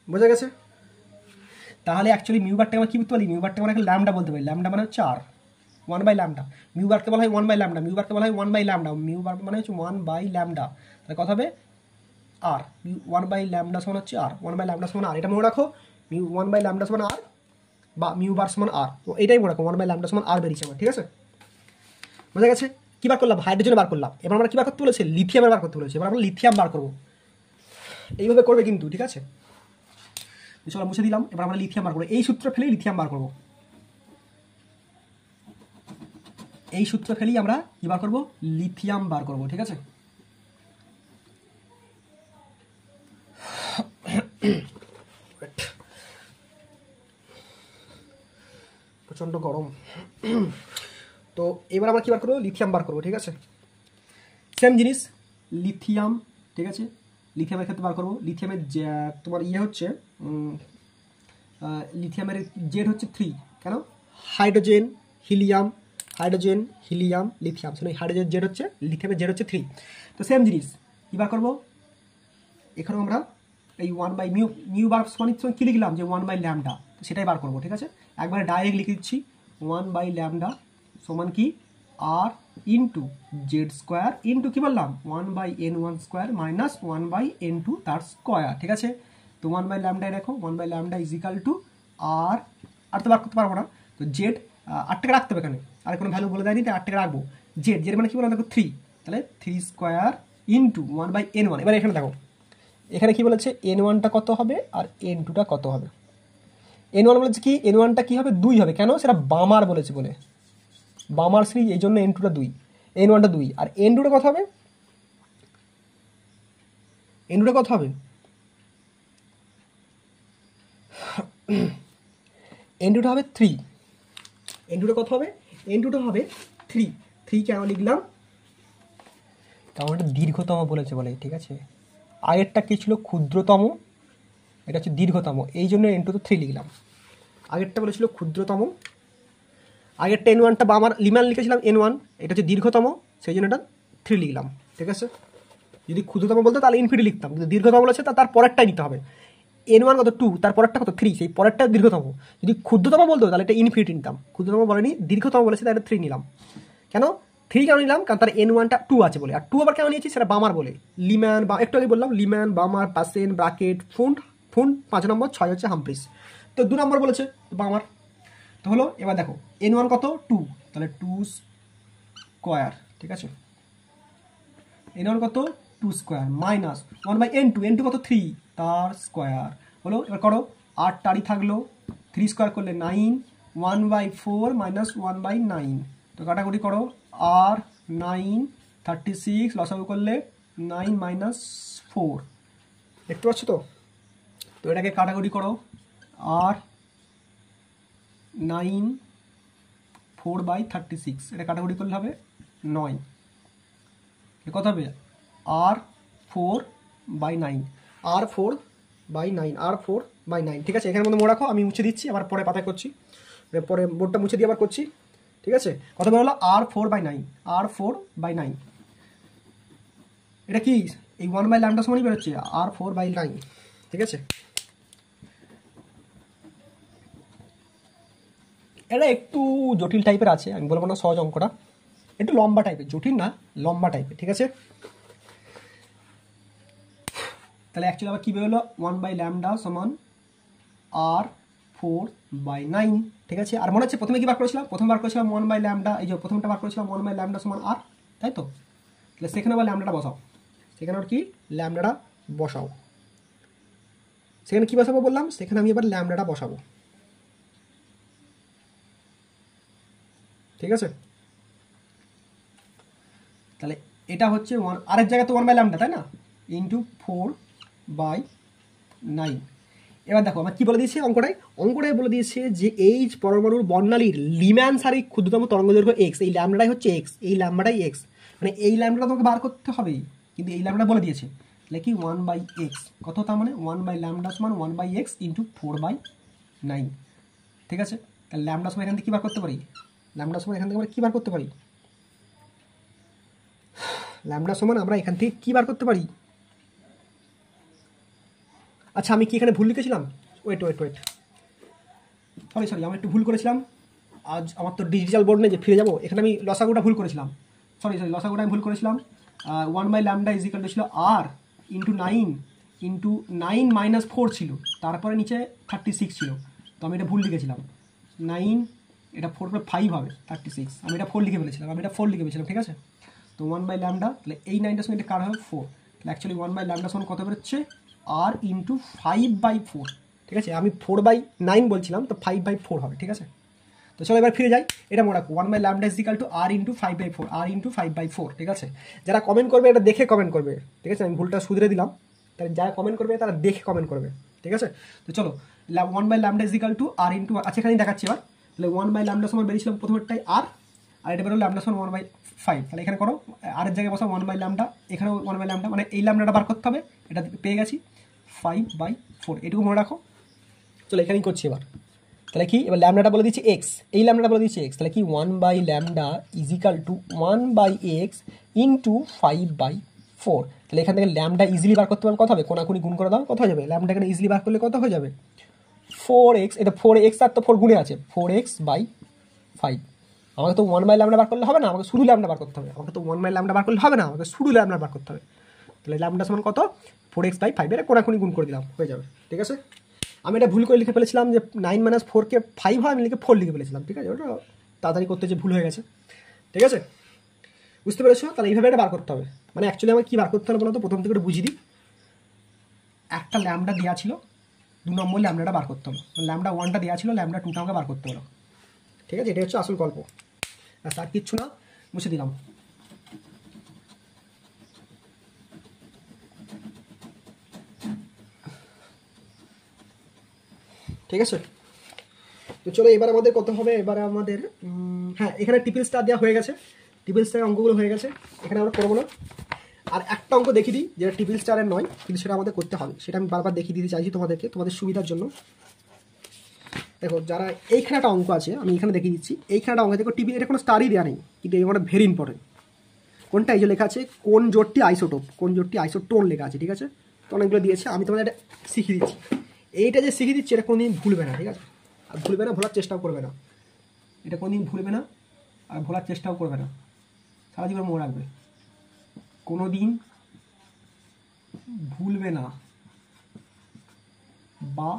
বোঝা গেছে। তাহলে অ্যাকচুয়ালি মিউ বারটাকে আমরা কী বলতে পারি, মিউ বারটাকে আমরা একটা ল্যামডা বলতে পারি, ল্যামডা মানে হচ্ছে আর, 1/λ। মিউ বারকে বলা হয় 1/λ, মিউ বারকে বলা হয় 1/λ, মিউ বার মানে হচ্ছে 1/λ। তাহলে কথা হবে আর, 1/λ সমান হচ্ছে আর, 1/λ সমান আর, এটা মনে রাখো, মিউ 1/λ সমান আর বা মিউ বার সমান আর, তো এটাই মনে রাখো, 1/λ সমান আর বেরিয়েছে আমার। ঠিক আছে, বোঝা গেছে। কী বার করলাম, হাইড্রোজেন বার করলাম, এবার আমরা কী বার করতে বলেছে, লিথিয়ামের বার করতে বলেছে, এবার আমরা লিথিয়াম বার করবো, এইভাবে করবে কিন্তু। ঠিক আছে, চলো মুছে দিলাম, এবার আমরা লিথিয়াম বার করবো, এই সূত্র ফেলেই লিথিয়াম বার করবো, এই সূত্র ফেলেই আমরা কী বার করবো, লিথিয়াম বার করবো। ঠিক আছে, প্রচণ্ড গরম। তো এবার আমরা কী বার করবো, লিথিয়াম বার করবো, ঠিক আছে। সেম জিনিস লিথিয়াম, ঠিক আছে, লিথিয়ামের ক্ষেত্রে বার করবো। লিথিয়ামের তোমার ইয়ে হচ্ছে লিথিয়ামের জেড হচ্ছে 3, কেন hydrogen helium, hydrogen helium lithium, শুনে হাইড্রোজেন জেড হচ্ছে, লিথিয়ামের জেড হচ্ছে 3। তো সেম জিনিস কী বার করবো, এখানেও আমরা এই 1/μ বার সমান কী লিখলাম যে 1/λ, সেটাই বার করবো, ঠিক আছে। একবারে ডাইরেক্ট লিখে দিচ্ছি 1/λ সমান কি আর ইন্টু জেড স্কোয়ার ইন্টু কী বললাম 1/n1 স্কোয়ার মাইনাস 1/n2 তার স্কোয়ার, ঠিক আছে। তো 1/λ রাখো, 1/λ ইজ ইকাল টু আর তো বার করতে পারবো না, তো জেড 8 টাকা রাখতে হবে এখানে, আর কোনো ভ্যালু বলে দেয়নি, তাই 8 টাকা রাখবো। জেড মানে কী বললাম দেখো 3, তাহলে 3 স্কোয়ার ইন্টু 1/n1। এবার এখানে দেখো এখানে কি বলেছে n1টা কত হবে আর n2টা কত হবে। n1 বলেছে কি, n1টা কি হবে 2 হবে, কেন সেটা বামার বলেছে বলে, বামার সিরিজ, এই জন্য n2টা 2, n1টা 2, আর n2টা কত হবে, n2টা কত হবে, n2টা হবে 3, n2টা কত হবে, n2টা হবে 3। 3 কেন লিখলাম, কারণ এটা দীর্ঘতম বলেছে বলে, ঠিক আছে। আগেরটা কি ছিল ক্ষুদ্রতম, এটা হচ্ছে দীর্ঘতম, এই জন্য n2 তো 3 লিখলাম। আগেরটা বলেছিল ক্ষুদ্রতম, আগেরটা n1টা বা আমার লিমান লিখেছিলাম n1, এটা হচ্ছে দীর্ঘতম, সেই জন্য এটা 3 লিখলাম, ঠিক আছে। যদি ক্ষুদ্রতম বলতো তাহলে ইনফিনিটি লিখতাম, কিন্তু দীর্ঘতম বলেছে তার পরেরটাই নিতে হবে। n1 কত 2, তার পরেরটা কত 3, সেই পরেরটা দীর্ঘতম। যদি ক্ষুদ্রতম বলতো তাহলে এটা ইনফিনিটি নিতাম, ক্ষুদ্রতম বলেনি, দীর্ঘতম বলেছে তাই এটা 3 নিলাম। কেন 3 কেন নিলাম, কারণ তার n1টা 2 আছে বলে, আর 2 আবার কেন নিয়েছি সেটা বামার বলে। লিম্যান বা একটু আগে বললাম লিম্যান, বামার, পাসেন, ব্রাকেট, ফুন্ড 5 নম্বর, 6 হচ্ছে হামফ্রিস, তো 2 নম্বর বলেছে বামার। তো হলো, এবার দেখো n1 কত 2, তাহলে 2 স্কোয়ার, ঠিক আছে। n1 কত 2 স্কোয়ার মাইনাস 1/n2, n2 কত 3 তার স্কোয়ার হলো। এবার করো 8 টারি থাকলো, 3 স্কোয়ার করলে 9, 1/4 মাইনাস 1/9, তো কাটাকুটি করো আর 9 36, লসাগু করলে 9 মাইনাস 4, দেখতে পাচ্ছ তো। তো এটাকে কাটাকুটি করো আর 9 4/36, এটা কাটাকুটি করলে হবে 9, কত হবে আর 4/9, r4/9, ঠিক আছে। এখানের মধ্যে মনে রাখো, আমি মুছে দিচ্ছি, আবার পরে পাতায় করছি, পরে বোর্ডটা মুছে দিয়ে আবার করছি, ঠিক আছে। কত বেরোলো r4/9, এটা কি এই 1/λ সমানই বেরোচ্ছে r4/9, ঠিক আছে। এটা একটু জটিল টাইপের আছে, আমি বলবো না সহজ অঙ্কটা, একটু লম্বা টাইপের, জটিল না লম্বা টাইপের, ঠিক আছে। তাহলে অ্যাকচুয়ালি আবার কী বেরোলো 1/λ সমান r4/9, ঠিক আছে। আর মনে হচ্ছে প্রথমে কী বার করেছিলাম, প্রথম বার করেছিলাম 1/λ, এই যে প্রথমটা বার করেছিলাম 1/λ সমান r, তাই তো। তাহলে সেখানে আবার ল্যামডাটা বসাও, সেখানে আর কি ল্যামডাটা বসাও, সেখানে কী বসাবো বললাম, সেখানে আমি এবার ল্যামডাটা বসাবো, ঠিক আছে। তাহলে এটা হচ্ছে আরেক জায়গায় তো 1/λ, তাই না, ইন্টু 4/9। এবার দেখো আমার কী বলে দিয়েছে অঙ্কটাই বলে দিয়েছে যে এই পরমাণুর বর্ণালীর লিম্যান সারিক ক্ষুদ্রতম তরঙ্গদৈর্ঘ্য এক্স, এই ল্যামডাটাই হচ্ছে এক্স, এই ল্যামডাটাই এক্স, মানে এই ল্যামডাটা তোমাকে বার করতে হবে, কিন্তু এই ল্যামডা বলে দিয়েছে, তাহলে কি 1/x কত, তার মানে 1/λ সমান 1/x ইন্টু 4/9, ঠিক আছে। তাহলে ল্যামডা সময় এখান থেকে কী বার করতে পারি, ল্যামডা সময় এখান থেকে আমরা কী বার করতে পারি, ল্যামডা সমান আমরা এখান থেকে কী বার করতে পারি। আচ্ছা আমি কি এখানে ভুল লিখেছিলাম, ওয়েট, সরি আমি একটু ভুল করেছিলাম, আজ আমার তো ডিজিটাল বোর্ড নেই যে ফিরে যাবো, এখানে আমি লসাগুটা ভুল করেছিলাম, লসাগুটা আমি ভুল করেছিলাম। 1/λ ইজ ইকাল টু ছিল r ইন্টু 9 মাইনাস 4 ছিল, তারপরে নিচে 36 ছিল, তো আমি এটা ভুল লিখেছিলাম, 9 এটা 4/5 হবে 36, আমি এটা 4 লিখে ফেলেছিলাম, ঠিক আছে। তো 1/λ, তাহলে এই 9টার সঙ্গে এটা কার হবে 4, তাহলে অ্যাকচুয়ালি 1/λ সমান কত বেরোচ্ছে r ইন্টু 5/4, ঠিক আছে। আমি 4/9 বলছিলাম, তো 5/4 হবে, ঠিক আছে। তো চলো এবার ফিরে যাই, এটা মনে রাখো 1/λ is equal to r into 5/4, ঠিক আছে। যারা কমেন্ট করবে এটা দেখে কমেন্ট করবে, ঠিক আছে, আমি ভুলটা শুধরে দিলাম, তাহলে যারা কমেন্ট করবে তারা দেখে কমেন্ট করবে, ঠিক আছে। তো চলো 1/λ is equal to r into, আচ্ছা এখানেই দেখাচ্ছি এবার, তাহলে 1/λ সমান বেরিয়েছিলাম প্রথমেরটাই আর এটা বেরোলো λ সমান 1/5। তাহলে এখানে করো আর এর জায়গায় বসাও 1/λ, এখানেও 1/λ, মানে এই ল্যামডাটা বার করতে হবে, এটা পেয়ে গেছি 5/4, এটুকু মনে রাখো। চলো এখানেই করছি এবার। তাহলে কি এবার ল্যামডাটা বলে দিচ্ছি এক্স, এই ল্যামডাটা বলে দিচ্ছি এক্স, তাহলে কি 1/λ is equal two 1/x into 5/4। তাহলে এখান থেকে ল্যামডা ইজিলি বার করতে পারবে, কত হবে, কোনাকুনি গুণ করে দাও, কত হয়ে যাবে, ল্যামডা এখানে ইজিলি বার করলে কত হয়ে যাবে 4x, এটা 4x আর তো 4 গুণে আছে 4x/5। আমাকে তো 1/λ বার করলে হবে না, আমাকে শুধু ল্যামডা বার করতে হবে, আমাকে তো 1/λ বার করলে হবে না, আমাকে শুধু ল্যামডা বার করতে হবে। তাহলে ল্যামডা সমান কত 4x/5, এর কোনাকুনি গুণ করে দিলাম, হয়ে যাবে। ঠিক আছে, আমি এটা ভুল করে লিখে ফেলেছিলাম যে 9 - 4 কে 5 হয়, আমি লিখে 4 লিখে ফেলেছিলাম। ঠিক আছে, ওটা তাড়াতাড়ি করতে যে ভুল হয়ে গেছে। ঠিক আছে, বুঝতে পেরেছো? তাহলে এইভাবে এটা বার করতে হবে। মানে অ্যাকচুয়ালি আমার কী বার করতে হবে বলো তো, প্রথম থেকে একটু বুঝিয়ে দিই। একটা ল্যামডা দেওয়া ছিল, 2 নম্বর ল্যামডাটা বার করতে হলো, ল্যামডা 1টা দেওয়া ছিল, ল্যামডা 2টা আমাকে বার করতে হলো। ঠিক আছে, এটা হচ্ছে আসল গল্প। আর কিচ্ছু না, মুছে দিলাম। ঠিক আছে, তো চলো এবার আমাদের কত হবে, এবারে আমাদের হ্যাঁ এখানে ট্রিপল স্টার দেওয়া হয়ে গেছে, ট্রিপল স্টারের অঙ্কগুলো হয়ে গেছে, এখানে আমরা করবো না। আর একটা অঙ্ক দেখিয়ে দিই যেটা ট্রিপল স্টারের নয়, কিন্তু সেটা আমাদের করতে হবে, সেটা আমি বারবার দেখিয়ে দিতে চাইছি তোমাদেরকে, তোমাদের সুবিধার জন্য। দেখো যারা এইখানে একটা অঙ্ক আছে, আমি এখানে দেখিয়ে দিচ্ছি, এইখানে একটা অঙ্ক দেখো, টিভি এটা কোনো স্টারই দেওয়া নেই, কিন্তু এই অঙ্কটা ভেরি ইম্পর্টেন্ট। কোনটা, এই যে লেখা আছে কোন জোটটি আইসোটোপ, কোন জোটটি আইসোটোন লেখা আছে। ঠিক আছে, তো অনেকগুলো দিয়েছে, আমি তোমাদের এটা শিখিয়ে দিচ্ছি। এইটা যে শিখিয়ে দিচ্ছি এটা কোনোদিন ভুলবে না। ঠিক আছে, আর ভুলবে না, ভোলার চেষ্টাও করবে না, এটা কোনোদিন ভুলবে না আর ভোলার চেষ্টাও করবে না, সারা জীবন মনে রাখবে, কোনোদিন ভুলবে না বা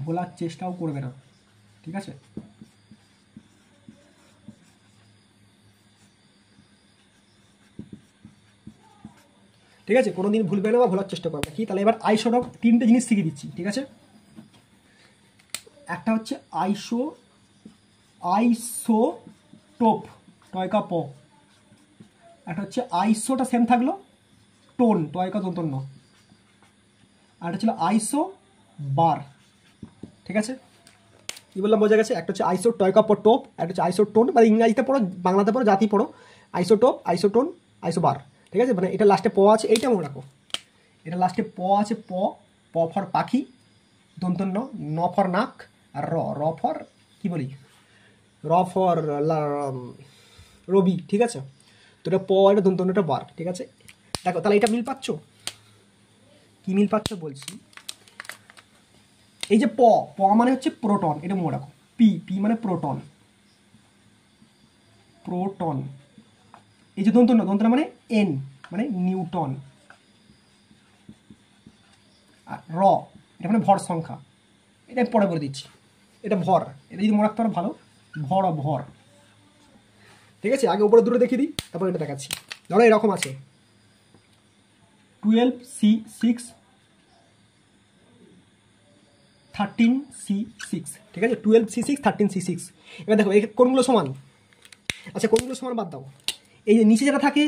ভোলার চেষ্টাও করবে না। ঠিক আছে, ঠিক আছে, কোনোদিন ভুলবে না বা ভোলার চেষ্টা করবে কি। তাহলে এবার আইসোটোপ 3টে জিনিস শিখিয়ে দিচ্ছি। ঠিক আছে, একটা হচ্ছে আইসোটোপ টয়কা প, একটা হচ্ছে আইসোটা সেম থাকলো, টোন টয়কা দন্তন্য, আর একটা ছিল আইসো বার। ঠিক আছে, কি বললাম বোঝা গেছে? একটা হচ্ছে আইসো টয়কা প টোপ, একটা হচ্ছে আইসোটোন, মানে ইংরাজিতে পড়ো বাংলাতে পড়ো জাতি পড়ো, আইসোটোপ, আইসোটোন, আইসোবার। ঠিক আছে, মানে এটা লাস্টে প আছে, এইটা মনে রাখো, এটা লাস্টে প আছে, প প ফর পাখি, দন্তন্য, ন ফর নাক, আর র, র ফর কি বলি, র ফর রবি। ঠিক আছে, তো এটা প, এটা দন্তন্য, এটা বার। ঠিক আছে, দেখো তাহলে এটা মিল পাচ্ছ, কি মিল পাচ্ছ বলছি, এই যে প, প মানে হচ্ছে প্রোটন, এটা মনে রাখো, পি, পি মানে প্রোটন, প্রোটন। এই যে দন্তন্য, দন্তন্য মানে এন মানে নিউটন, আর র এটা মানে ভর সংখ্যা, এটা আমি পরে বলে দিচ্ছি, এটা ভর, এটা যদি মনে রাখতে পারো ভালো, ভর ভর। ঠিক আছে, আগে উপরে দুটো দেখিয়ে দিই, তারপর এটা দেখাচ্ছি। ধরো এরকম আছে 12C6 13C6। ঠিক আছে, 12C6 13C6। এবার দেখো এই কোনগুলো সমান, আচ্ছা কোনগুলো সমান বাদ দাও, এই যে নিচে যেটা থাকে,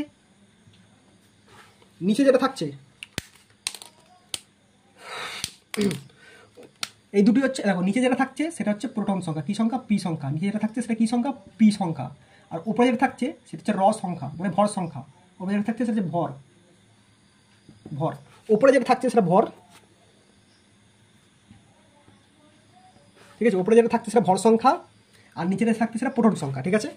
নিচে যেটা থাকছে, এই দুটি হচ্ছে, দেখো নিচে যেটা থাকছে সেটা হচ্ছে প্রোটন সংখ্যা, কি সংখ্যা, পি সংখ্যা। নিচে যেটা থাকছে সেটা কি সংখ্যা, পি সংখ্যা। আর উপরে যেটা থাকছে সেটা হচ্ছে র সংখ্যা, মানে ভর সংখ্যা। উপরে যেটা থাকছে সেটা হচ্ছে ভর, ভর। উপরে যেটা থাকছে সেটা ভর, ঠিক আছে, উপরে যেটা থাকছে সেটা ভর সংখ্যা, আর নিচে যেটা থাকছে সেটা প্রোটন সংখ্যা। ঠিক আছে,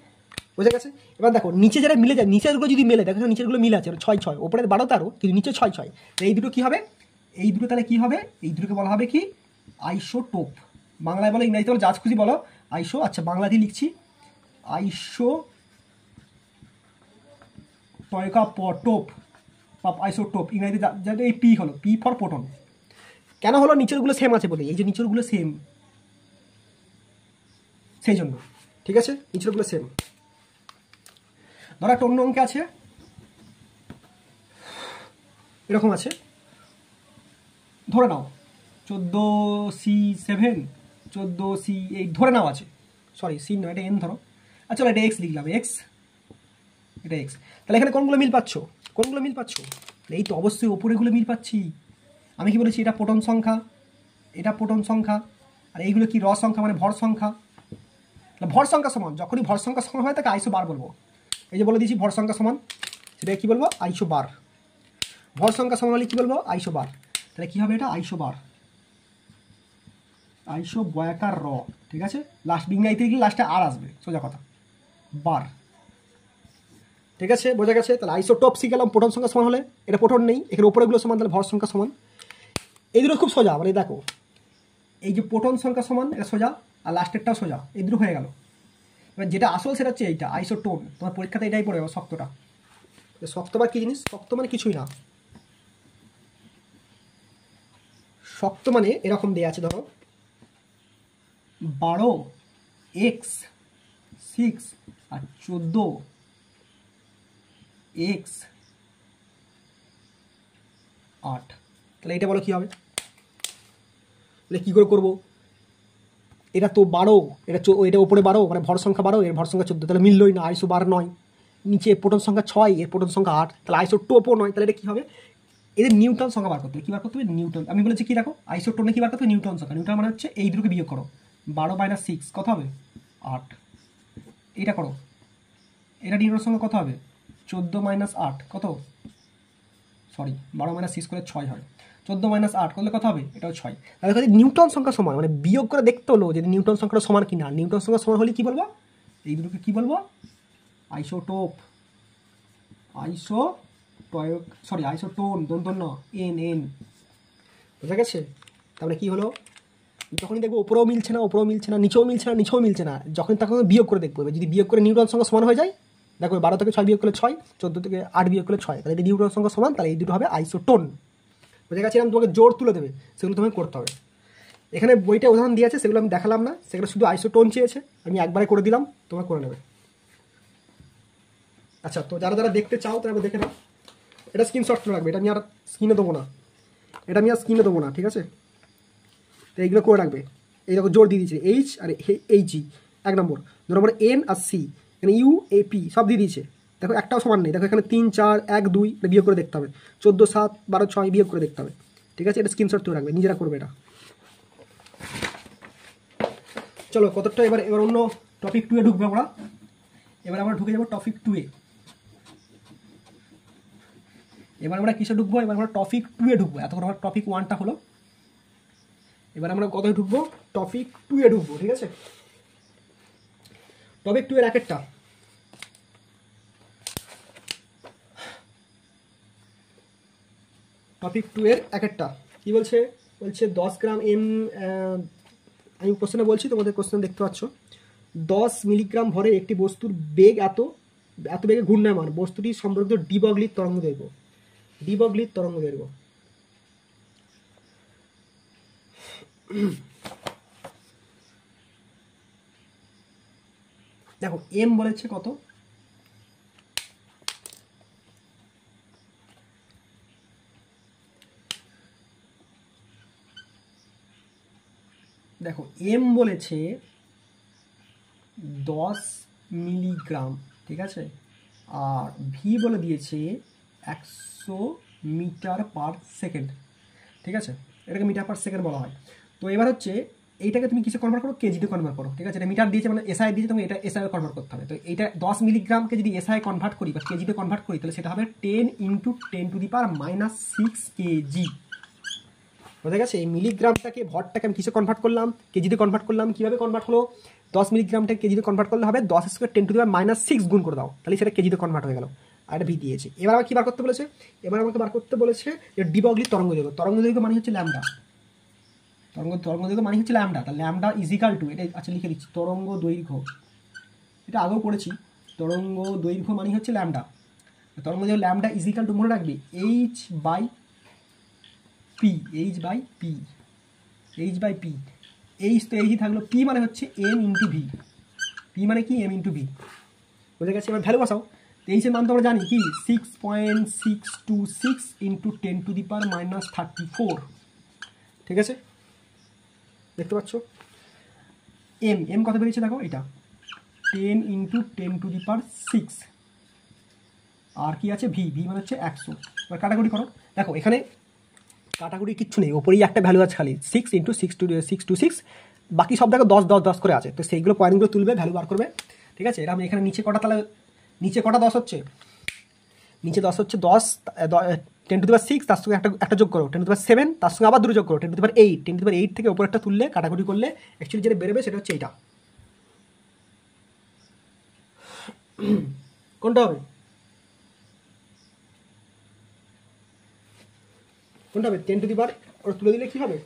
বুঝে গেছে? এবার দেখো নিচে যারা মিলে যায়, নিচেরগুলো যদি মিলে, দেখো নিচেরগুলো মিলে আছে 6 6, উপরে 12 13, কিন্তু নিচে 6 6, এই দুটো কি হবে, এই দুটো তাহলে কি হবে, এই দুটোকে বলা হবে কি, আইসোটোপ। বাংলায় বলো, ইংরেজিতে বলো, যা খুশি বলো, আইসো। আচ্ছা বাংলাতেই লিখছি, আইসো টয়কা টোপ বা আইসোটোপ, ইংরেজিতে যাতে এই পি হলো, পি ফর প্রোটন। কেন হলো, নিচেরগুলো সেম আছে বলে, এই যে নিচেরগুলো সেম, সেই জন্য। ঠিক আছে, নিচেরগুলো সেম। ধরো একটা অন্য অঙ্কে আছে, এরকম আছে, ধরে নাও 14C7 14C8 ধরে নাও আছে, সরি সি নয়, এটা এন ধরো। আচ্ছা এটা এক্স লিখলাম, এক্স, এটা এক্স। তাহলে এখানে কোনগুলো মিল পাচ্ছ, কোনগুলো মিল পাচ্ছ, এই তো অবশ্যই ওপরেগুলো মিল পাচ্ছি। আমি কি বলেছি, এটা প্রোটন সংখ্যা, এটা প্রোটন সংখ্যা, আর এইগুলো কি র সংখ্যা মানে ভর সংখ্যা। ভর সংখ্যা সমান, যখনই ভর সংখ্যা সমান হয় তাকে আইসো বার বলবো। এই যে বলে দিয়েছি ভর সংখ্যা সমান, সেটাকে কী বলবো? আইসো বার। ভর সংখ্যা সমান হলে কী বলবো? আইসো বার। তাহলে কী হবে এটা? আইসো বার, আইসো বয়াকার র, ঠিক আছে? লাস্ট বিজ্ঞানীতে গেলে লাস্টে আর আসবে, সোজা কথা, বার। ঠিক আছে, বোঝা গেছে? তাহলে আইসোটোপ শিখলাম প্রোটন সংখ্যা সমান হলে, এটা প্রোটন নেই, এখানে উপরেগুলো সমান, তাহলে ভর সংখ্যা সমান। এই দুটো খুব সোজা, মানে দেখো এই যে প্রোটন সংখ্যা সমান, এটা সোজা, আর লাস্টেরটাও সোজা, এই দুটো হয়ে গেল। এবার যেটা আসল সেটা হচ্ছে এইটা আইসোটোন। তোমার পরীক্ষাতে এটাই পড়ে শক্তটা। শক্ত বা কী জিনিস? শক্ত মানে কিছুই না, শক্ত মানে এরকম দেয়া আছে, ধরো 12x6 আর 14x8। তাহলে এটা বলো কী হবে? তাহলে কী করে করবো? এটা তো 12, এটা উপরে 12, মানে ভর সংখ্যা 12, এর ভর সংখ্যা 14, তাহলে মিললই না, আইসো বার নয়। নিচে প্রোটন সংখ্যা 6, এর প্রোটন সংখ্যা 8, তাহলে আইসোটোপও নয়। তাহলে এটা কী হবে? এদের নিউটন সংখ্যা বার করতে হবে। কী বার করতে হবে? নিউটন। আমি বলেছি কী, দেখো আইসোটোনে কী বার করতে হবে? নিউটন সংখ্যা। নিউটন মানে হচ্ছে এই দুটোকে বিয়োগ করো, 12 - 6 কত হবে? 8। এটা করো, এটা নিউটন সংখ্যা কত হবে? 14 - 8 কত? সরি, 12 - 6 করে 6 হয়, 14 - 8 করলে কত হবে? এটাও 6। তাহলে যদি নিউটন সংখ্যা সমান, মানে বিয়োগ করে দেখতে হলো যদি নিউটন সংখ্যাটা সমান কিনা। নিউটন সংখ্যা সমান হলে কী বলবো? এই দুটোকে কী বলবো? আইসোটোপ, আইসোটোন, দন্তন্য এন এন। বোঝা গেছে? তারপরে কী হলো? যখনই দেখবো ওপরেও মিলছে না, নিচেও মিলছে না, মিলছে না, যখন তখন বিয়োগ করে দেখবো। যদি বিয়োগ করে নিউটন সংখ্যা সমান হয়ে যায়, দেখো 12 থেকে 6 বিয়োগ করলে 6, 14 থেকে 8 বিয়োগ করলে 6, তাহলে নিউটন সংখ্যা সমান, তাহলে এই দুটো হবে আইসোটোন। বোঝা গেছে? আমি তোমাকে জোর তুলে দেবে, সেগুলো তোমাকে করতে হবে। এখানে বইটা উদাহরণ দিয়ে আছে, সেগুলো আমি দেখালাম না, সেগুলো শুধু আইসোটোন চেয়েছে, আমি একবারে করে দিলাম, তোমরা করে নেবে। আচ্ছা, তো যারা যারা দেখতে চাও তারা দেখে নাও। এটা স্ক্রিনশট করে রাখবে, এটা আমি আর স্ক্রিনে দেবো না, ঠিক আছে? তো এইগুলো করে রাখবে। এই দেখো জোর দিয়ে দিয়েছে, এইচ আর এইচই 1 নম্বর, 2 নম্বর এন আর সি, এখানে ইউ এ পি সব দিয়ে দিয়েছে। দেখো একটাও সমান নেই, দেখো এখানে 3 4 1 2 বিয়োগ করে দেখতে হবে, 14 7 12 6 বিয়োগ করে দেখতে হবে, ঠিক আছে? এটা স্ক্রিনশট তুলে রাখবে, নিজেরা করবে এটা। চলো কতটা, এবার অন্য টপিক 2 এ ঢুকবে আমরা। এবার আমরা ঢুকে যাবো টপিক 2 এ। এবার আমরা কিসে ঢুকবো? এবার আমরা টপিক 2 এ ঢুকবো। এতক্ষণ আমার টপিক 1টা হলো, এবার আমরা কোথায় ঢুকবো? টপিক 2 এ ঢুকবো, ঠিক আছে? টপিক 2 এর একটা টপিক 2 এর একটা কি বলছে? 10 গ্রাম আমি কোশ্চেনে বলছি, তোমাদের কোশ্চেন দেখতে পাচ্ছ। 10 মিলিগ্রাম ভরের একটি বস্তুর বেগ এত বেগে ঘূর্ণায়মান, বস্তুটি সম্পর্কিত ডিবগলির তরঙ্গ দৈর্ঘ্য। দেখো এম বলেছে কত? দেখো এম বলেছে 10 মিলিগ্রাম, ঠিক আছে? আর ভি বলে দিয়েছে 100 মিটার পার সেকেন্ড, ঠিক আছে? এটাকে মিটার পার সেকেন্ড বলা হয়। তো এবার হচ্ছে এইটাকে তুমি কিসে কনভার্ট করো? কেজিতে কনভার্ট করো, ঠিক আছে? এটা মিটার দিয়েছে, মানে এসআই দিয়েছে, তোমাকে এটা এসআই কনভার্ট করতে হবে। তো এইটা 10 মিলিগ্রামকে যদি এসআই কনভার্ট করি বা কেজিতে কনভার্ট করি, তাহলে সেটা হবে 10 × 10⁻⁻6 কেজি। বোঝা গেছে? এই মিলিগ্রামটাকে, ভরটাকে আমি কিসে কনভার্ট করলাম? কেজিতে কনভার্ট করলাম। কীভাবে কনভার্ট হলো? 10 মিলিগ্রামটাকে কেজিতে কনভার্ট করলে হবে 10² 10⁻⁻6 গুণ করে দাও, তাহলে সেটা কেজিতে কনভার্ট হয়ে গেল। আর এটা ভি দিয়েছে। এবার আবার কী বার করতে বলেছে? এবার আমাকে বার করতে বলেছে যে ডিবগলির তরঙ্গ দৈর্ঘ্য মানে হচ্ছে ল্যামডা। তরঙ্গ দৈর্ঘ্য মানে হচ্ছে ল্যামডা। তাহলে ল্যামডা ইজিক্যাল টু, এটা আচ্ছা লিখে দিচ্ছি, তরঙ্গ দৈর্ঘ্য, এটা আগেও পড়েছি। তরঙ্গ দৈর্ঘ্য মানে হচ্ছে ল্যামডা। তরঙ্গ দৈর্ঘ্য ল্যামডা ইজিক্যাল টু, মনে রাখবে, h/p। এইচ তো এইচই থাকলো, পি মানে হচ্ছে m × v। পি মানে কি? m × v। বোঝা গেছে? এবার ভ্যালু বসাও। এইচের মান তো আমরা জানি কি, 6.626 × 10⁻34, ঠিক আছে? দেখতে পাচ্ছ? এম কত বেরিয়েছে দেখো, এটা 10 × 10⁶। আর কি আছে? ভি মানে হচ্ছে 100। এবার কাটাকুটি করো। দেখো এখানে কাটাকুটি কিচ্ছু নেই, ওপরেই একটা ভ্যালু আছে খালি, 6 × 6 × 6 = বাকি সব দেখো 10 10 10 করে আছে, তো সেইগুলো পয়েন্টগুলো তুলবে, ভ্যালু বার করবে। ঠিক আছে, এটা আমি এখানে নিচে কটা, তাহলে নিচে কটা 10 হচ্ছে, নিচে 10 হচ্ছে, 10 10⁻6, তার সঙ্গে একটা যোগ করো 10⁻7, তার সঙ্গে আবার দুটো যোগ করো 10⁻8, 10⁻8 থেকে ওপর একটা তুললে কাটাকুটি করলে অ্যাকচুয়ালি যেটা বেরোবে সেটা হচ্ছে এইটা। কোনটা হবে, কোনটা হবে? 10⁻, ওটা তুলে দিলে কি হবে?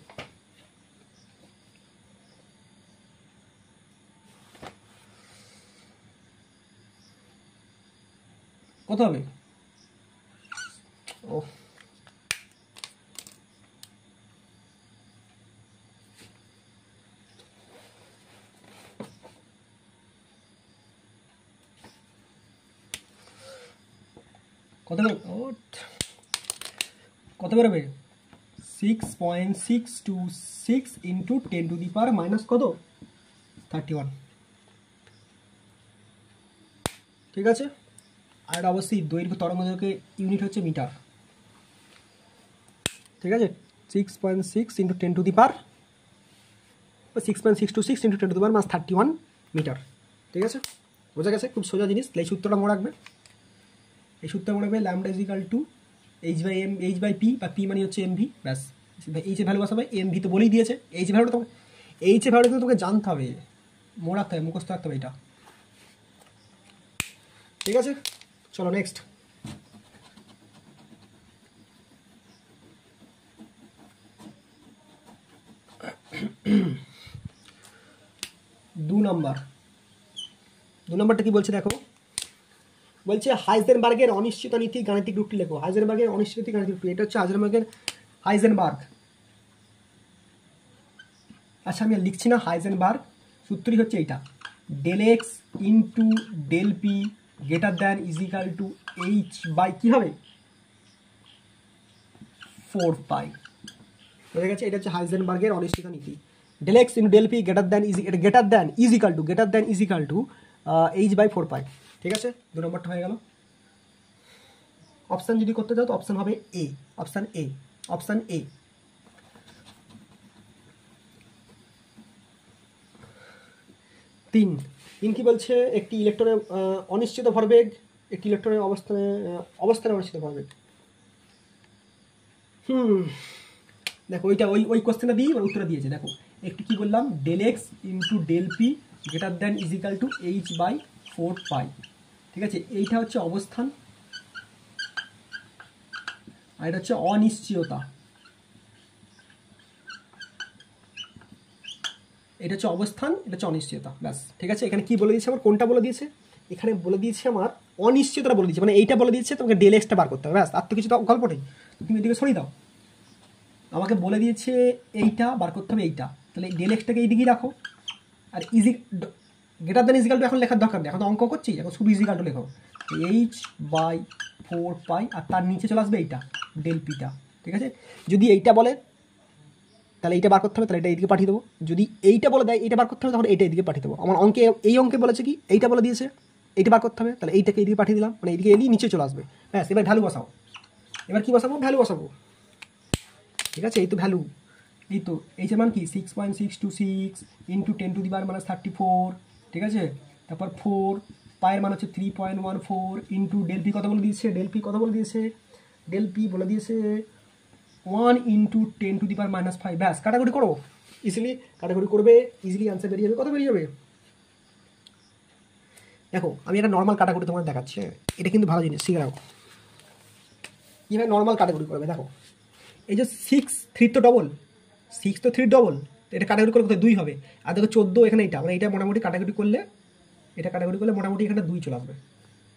কত হবে? ও কত কত বেরোবে? 6.626 ইন্টু 10⁻⁻ কত, 31। ঠিক আছে, আর অবশ্যই দৈর্ঘ্য তরঙ্গদৈর্ঘ্যের ইউনিট হচ্ছে মিটার। ঠিক আছে, 6.6 ইন্টু 10⁻6.626 ইন্টু 10⁻31 মিটার। ঠিক আছে, বোঝা গেছে? খুব সোজা জিনিস। এই সূত্রটা মনে রাখবে, এই সূত্রটা মনে রাখবে, lambda is equal two h/p, বা p মানে হচ্ছে mv, ব্যাস। এইচ এর ভ্যালু বসাবে, mv তো বলেই দিয়েছে, এইচ ভ্যালুটা তোমাকে, এইচ এর ভ্যালুটা তোমাকে জানতে হবে, মনে রাখতে হবে, মুখস্থ রাখতে হবে এটা। ঠিক আছে, চলো নেক্সট। দু নম্বরটা কি বলছে দেখো, বলছে হাইজেনবার্গের অনিশ্চিত নীতি গাণিতিক রূপটি লেখো। হাইজেনবার্গের অনিশ্চিত নীতি গাণিতিক রূপটি, এটা হচ্ছে হাইজেনবার্গ। আচ্ছা আমি লিখছি না, হাইজেনবার্গ সূত্রটি হচ্ছে এইটা, del x into del P greater than is equal to H by কী হবে 4π। বুঝে গেছে? এটা হচ্ছে হাইজেনবার্গের অনিশ্চিত নীতি। Del x into del P greater than is equal to h/4π। ঠিক আছে, 2 নম্বরটা হয়ে গেল। অপশান যদি করতে চাও তো অপশান হবে এ, অপশান এ। 3 কি বলছে, একটি ইলেকট্রনের অনিশ্চিত ভরবেগ, একটি ইলেকট্রনের অবস্থানে অনিশ্চিত ভরবেগ। দেখো ওই কোশ্চেনটা দিয়ে উত্তরটা দিয়েছে। দেখো একটু কি বললাম, del x into del P greater than is equal to h/4π। ঠিক আছে, এইটা হচ্ছে অবস্থান আর এটা হচ্ছে অনিশ্চয়তা। এটা হচ্ছে অবস্থান, এটা হচ্ছে অনিশ্চয়তা, ব্যাস। ঠিক আছে, এখানে কি বলে দিয়েছে আমার, কোনটা বলে দিয়েছে, এখানে বলে দিয়েছে আমার অনিশ্চয়তা বলে দিয়েছে, মানে এইটা বলে দিয়েছে তোমাকে ডেল এক্সটা বার করতে হবে, ব্যাস। আর তো কিছু গল্প নেই, তুমি এদিকে সরিয়ে দাও। আমাকে বলে দিয়েছে এইটা বার করতে হবে, এইটা, তাহলে ডেল এক্সটাকে এইদিকেই রাখো। আর গ্রেটার দ্যান ইজিক্যাল টু এখন লেখার দরকার নেই, এখন তো অঙ্ক করছি, এখন শুধু ইজিক্যাল টু লেখো, h/4π, আর তার নিচে চলে আসবে এইটা ডেল পিটা। ঠিক আছে, যদি এইটা বলে তাহলে এইটা বার করতে হবে, তাহলে এটা এইদিকে পাঠিয়ে দেবো। যদি এইটা বলে দেয় এইটা বার করতে হবে, তখন এইটা এইদিকে পাঠিয়ে দেবো। আমার এই অঙ্কে বলেছে কি, এইটা বলে দিয়েছে এইটা বার করতে হবে, তাহলে এইটাকে এইদিকে পাঠিয়ে দিলাম, মানে এইদিকে এলেই নিচে চলে আসবে, ব্যাস। এবার ভ্যালু বসাও, এবার কি বসাবো, ভ্যালু বসাবো। ঠিক আছে, এই তো ভ্যালু, এই তো এইচ এর মান কি 6.626 ইন্টু 10⁻34। ঠিক আছে, তারপর 4 পায়ের মান হচ্ছে 3.14 ইন্টু ডেল পি কত বলে দিয়েছে, ডেল পি বলে দিয়েছে 1 ইন্টু 10⁻⁻5। ব্যাস, কাটাকুটি করো, ইজিলি কাটাকুটি করবে, ইজিলি আনসার বেরিয়ে যাবে। কত বেরিয়ে যাবে দেখো, আমি একটা নর্মাল কাটাকুটি তোমার দেখাচ্ছি, এটা কিন্তু ভালো জিনিস, শিখে রাখো কীভাবে নর্মাল কাটাকুটি করবে। দেখো এই যে 6 3 তো ডবল, 6 তো 3 ডবল, এটা কাটাকুটি করলে কোথায় 2 হবে। আর দেখো 14 এখানে এইটা, মানে এটা মোটামুটি কাটাকুটি করলে, মোটামুটি এখানে 2 চলে আসবে।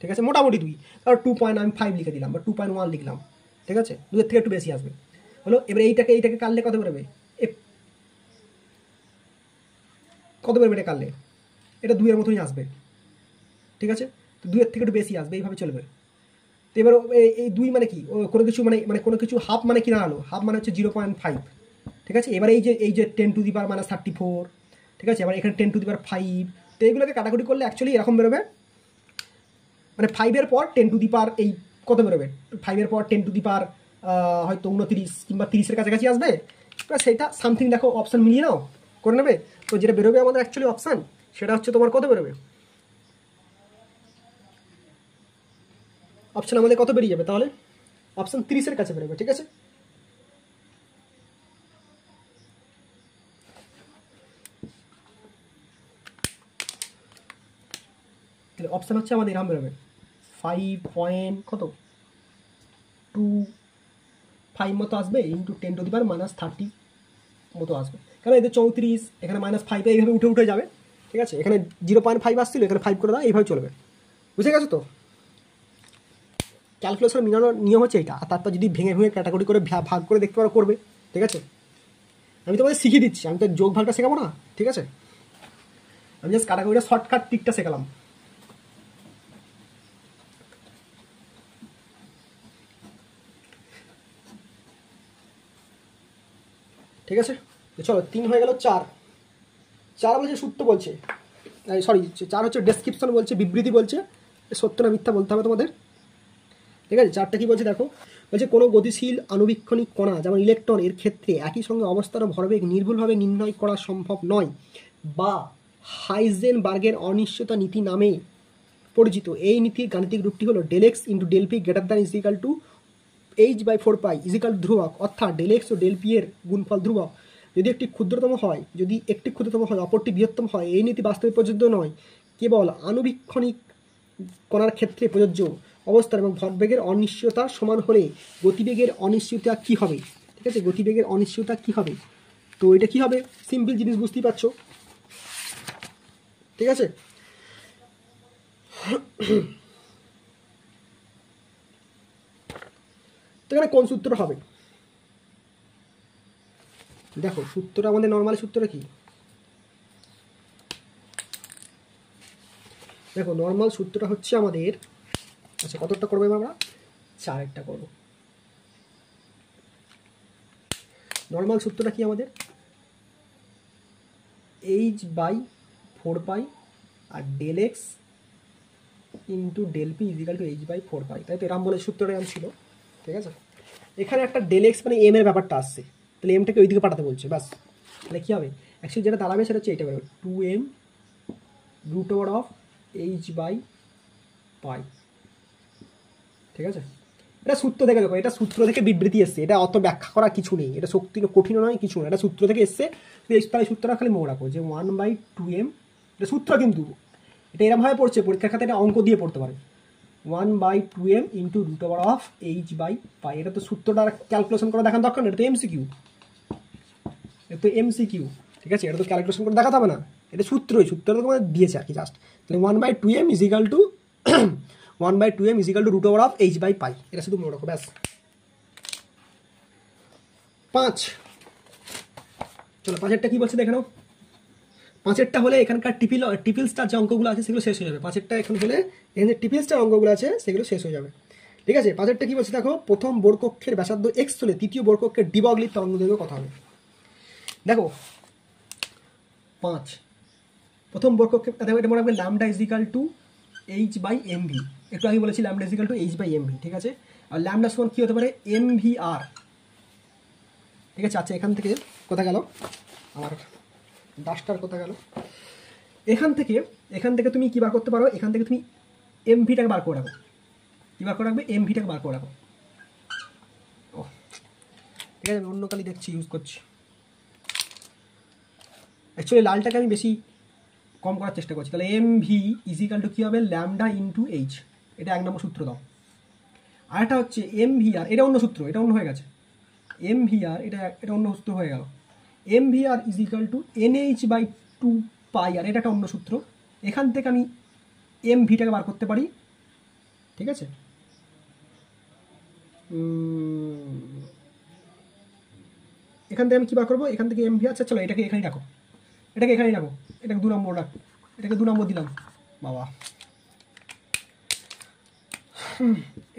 ঠিক আছে, মোটামুটি 2, তারপর 2.5 লিখে দিলাম, বা 2.1 লিখলাম। ঠিক আছে, 2 এর থেকে একটু বেশি আসবে হলো। এবার এইটাকে কাটলে কত বেরোবে, কত বেরোবে এটা কাটলে, এটা 2 এর মতোই আসবে। ঠিক আছে, তো 2 এর থেকে একটু বেশি আসবে, এইভাবে চলবে। তো এবার এই 2 মানে কি, কোনো কিছু মানে কোনো কিছু হাফ মানে কি দাঁড়ালো, হাফ মানে হচ্ছে 0.5। ঠিক আছে, এবার এই যে 10⁻34। ঠিক আছে, এবার এখানে 10⁵। তো এইগুলোকে কাটাকুটি করলে অ্যাকচুয়ালি এরকম বেরোবে, মানে 5-এর পর 10⁻, এই কত বেরোবে, 5-এর পর 10⁻, হয়তো 29 কিংবা 30-এর কাছাকাছি আসবে। এবার সেটা সামথিং দেখো, অপশান মিলিয়ে নাও, করে নেবে। তো যেটা বেরোবে আমাদের অ্যাকচুয়ালি অপশান, সেটা হচ্ছে তোমার কত বেরোবে, অপশান আমাদের কত বেরিয়ে যাবে তাহলে, অপশান 30-এর কাছে বেরোবে। ঠিক আছে, তাহলে অপশান হচ্ছে আমাদের এরকম বেরোবে 5.25 মতো আসবে, ইন্টু 10⁻³ মতো আসবে, কারণ এদের 34, এখানে -5 এইভাবে উঠে উঠে যাবে। ঠিক আছে, এখানে 0.5 আসছিল, এখানে 5 করে দাও, এইভাবে চলবে। বুঝে গেছো তো? ক্যালকুলেশন মিলানোর নিয়ম হচ্ছে এটা, আর তারপর যদি ভেঙে ভেঙে ক্যাটাগরি করে ভাগ করে দেখতে পারো করবে। ঠিক আছে, আমি তোমাদের শিখিয়ে দিচ্ছি, আমি তো যোগ ভাগটা শেখাবো না। ঠিক আছে, আমি জাস্ট ক্যাটাগরিটা শর্টকাট ট্রিকটা শেখালাম। ঠিক আছে, চলো 3 হয়ে গেল। 4 বলছে সূত্র বলছে, সরি 4 হচ্ছে ডেসক্রিপশন বলছে, বিবৃতি বলছে, সত্য না মিথ্যা বলতে হবে তোমাদের। ঠিক আছে, 4টা কি বলছে দেখো, বলছে কোনো গতিশীল আণুবীক্ষণিক কণা যেমন ইলেকট্রন এর ক্ষেত্রে একই সঙ্গে অবস্থান ও ভরবেগ নির্ভুলভাবে নির্ণয় করা সম্ভব নয়, বা হাইজেনবার্গের অনিশ্চয়তা নীতি নামে পরিচিত। এই নীতির গাণিতিক রূপটি হলো ∇x × ∇p > h/4π ধ্রুবক, অর্থাৎ ∇x ও ∇p এর গুণফল ধ্রুবক। যদি একটি ক্ষুদ্রতম হয় অপরটি বৃহত্তম হয়। এই নীতি বাস্তবে প্রযোজ্য নয়, কেবল আণুবীক্ষণিক কণার ক্ষেত্রে প্রযোজ্য। অবস্থান এবং ভরবেগের অনিশ্চয়তা সমান হলে গতিবেগের অনিশ্চয়তা কি হবে? ঠিক আছে, গতিবেগের অনিশ্চয়তা কি হবে? তো এটা কি হবে? সিম্পল জিনিস, বুঝতেই পারছো। ঠিক আছে, তো এখানে কোন সূত্র হবে? দেখো সূত্রটা আমাদের নর্মাল সূত্রটা কি, দেখো নর্মাল সূত্রটা হচ্ছে আমাদের, আচ্ছা কতটা করবো আমরা, 4-এরটা করবো। নর্মাল সূত্রটা কি আমাদের, h/4π আর ∇x × ∇p = h/4π, তাই তো এরম বলে সূত্রটা এরম ছিল। ঠিক আছে, এখানে একটা ∇x মানে m এর ব্যাপারটা আসছে, তাহলে এমটাকে ওইদিকে পাঠাতে বলছে, বাস। তাহলে কী হবে, অ্যাকচুয়ালি যেটা দাঁড়াবে সেটা হচ্ছে এইটা বেরোবে 2m √h/π। ঠিক আছে, এটা সূত্র থেকে, দেখো এটা সূত্র থেকে বিবৃতি এসছে, এটা অত ব্যাখ্যা করা কিছু নেই, এটা শক্তি কঠিন নয়, কিছু না, এটা সূত্র থেকে এসছে। তাই সূত্রটা খালি মনে রাখো যে 1/2m, এটা সূত্র, কিন্তু এটা এরমভাবে পড়ছে পরীক্ষার খাতে, এটা অঙ্ক দিয়ে পড়তে পারে। 1/2m × √h/π, এটা তো সূত্রটা ক্যালকুলেশন করে দেখান দরকার না, এটা তো এমসিকিউ, এটা তো এমসিকিউ। ঠিক আছে, এটা তো ক্যালকুলেশন করে দেখাতে হবে না, এটা সূত্রই, সূত্রটা তোমাদের দিয়েছে আর কি জাস্ট। তাহলে 1/2m = 1/2m = √h/π, এটা শুধু মনে রাখো, ব্যাস। 5, চলো 5-এরটা কি বলছে দেখে নাও। 5-এরটা হলে এখানকার ট্রিপল স্টার যে অঙ্কগুলো আছে সেগুলো শেষ হয়ে যাবে। 5-এরটা এখন হলে এখানে যে ট্রিপল স্টার অঙ্কগুলো আছে সেগুলো শেষ হয়ে যাবে। ঠিক আছে, 5-এরটা কি বলছে দেখো, প্রথম বর্গক্ষেত্রের ব্যাসার্ধ x হলে তৃতীয় বর্গক্ষেত্রের দ্বিবগলির তরঙ্গ দৈর্ঘ্য কথা হবে। দেখো 5 প্রথম বর্গক্ষেত্র, দেখো এটা মনে রাখবে λ = h/mv, একটু আগে বলেছি λ = h/mv। ঠিক আছে, আর ল্যামডা সমান কি হতে পারে, mvr। ঠিক আছে, আচ্ছা এখান থেকে কোথা গেল আমার ডাস্টার, কোথা গেল, এখান থেকে তুমি কি বার করতে পারো, এখান থেকে তুমি এমভিটাকে বার করে রাখো। কি বার করে রাখবে, এমভিটাকে বার করে রাখো। ও ঠিক আছে, আমি অন্য কালি দেখছি, ইউজ করছি। অ্যাকচুয়ালি লালটাকে আমি বেশি কম করার চেষ্টা করছি। তাহলে mv = কী হবে, λ × h, এটা 1 নম্বর সূত্র দাও। আরেকটা হচ্ছে mvr, এটা অন্য সূত্র, এটা অন্য হয়ে গেছে। mvr এটা অন্য সূত্র হয়ে গেল। mvr = nh/2π, আর এটা একটা অন্য সূত্র। এখান থেকে আমি mvটাকে বার করতে পারি। ঠিক আছে, এখান থেকে আমি কী বার করবো, এখান থেকে mv, আচ্ছা চলো এটাকে এখানেই রাখো, এটাকে 2 নম্বর রাখ, এটাকে 2 নম্বর দিলাম বাবা,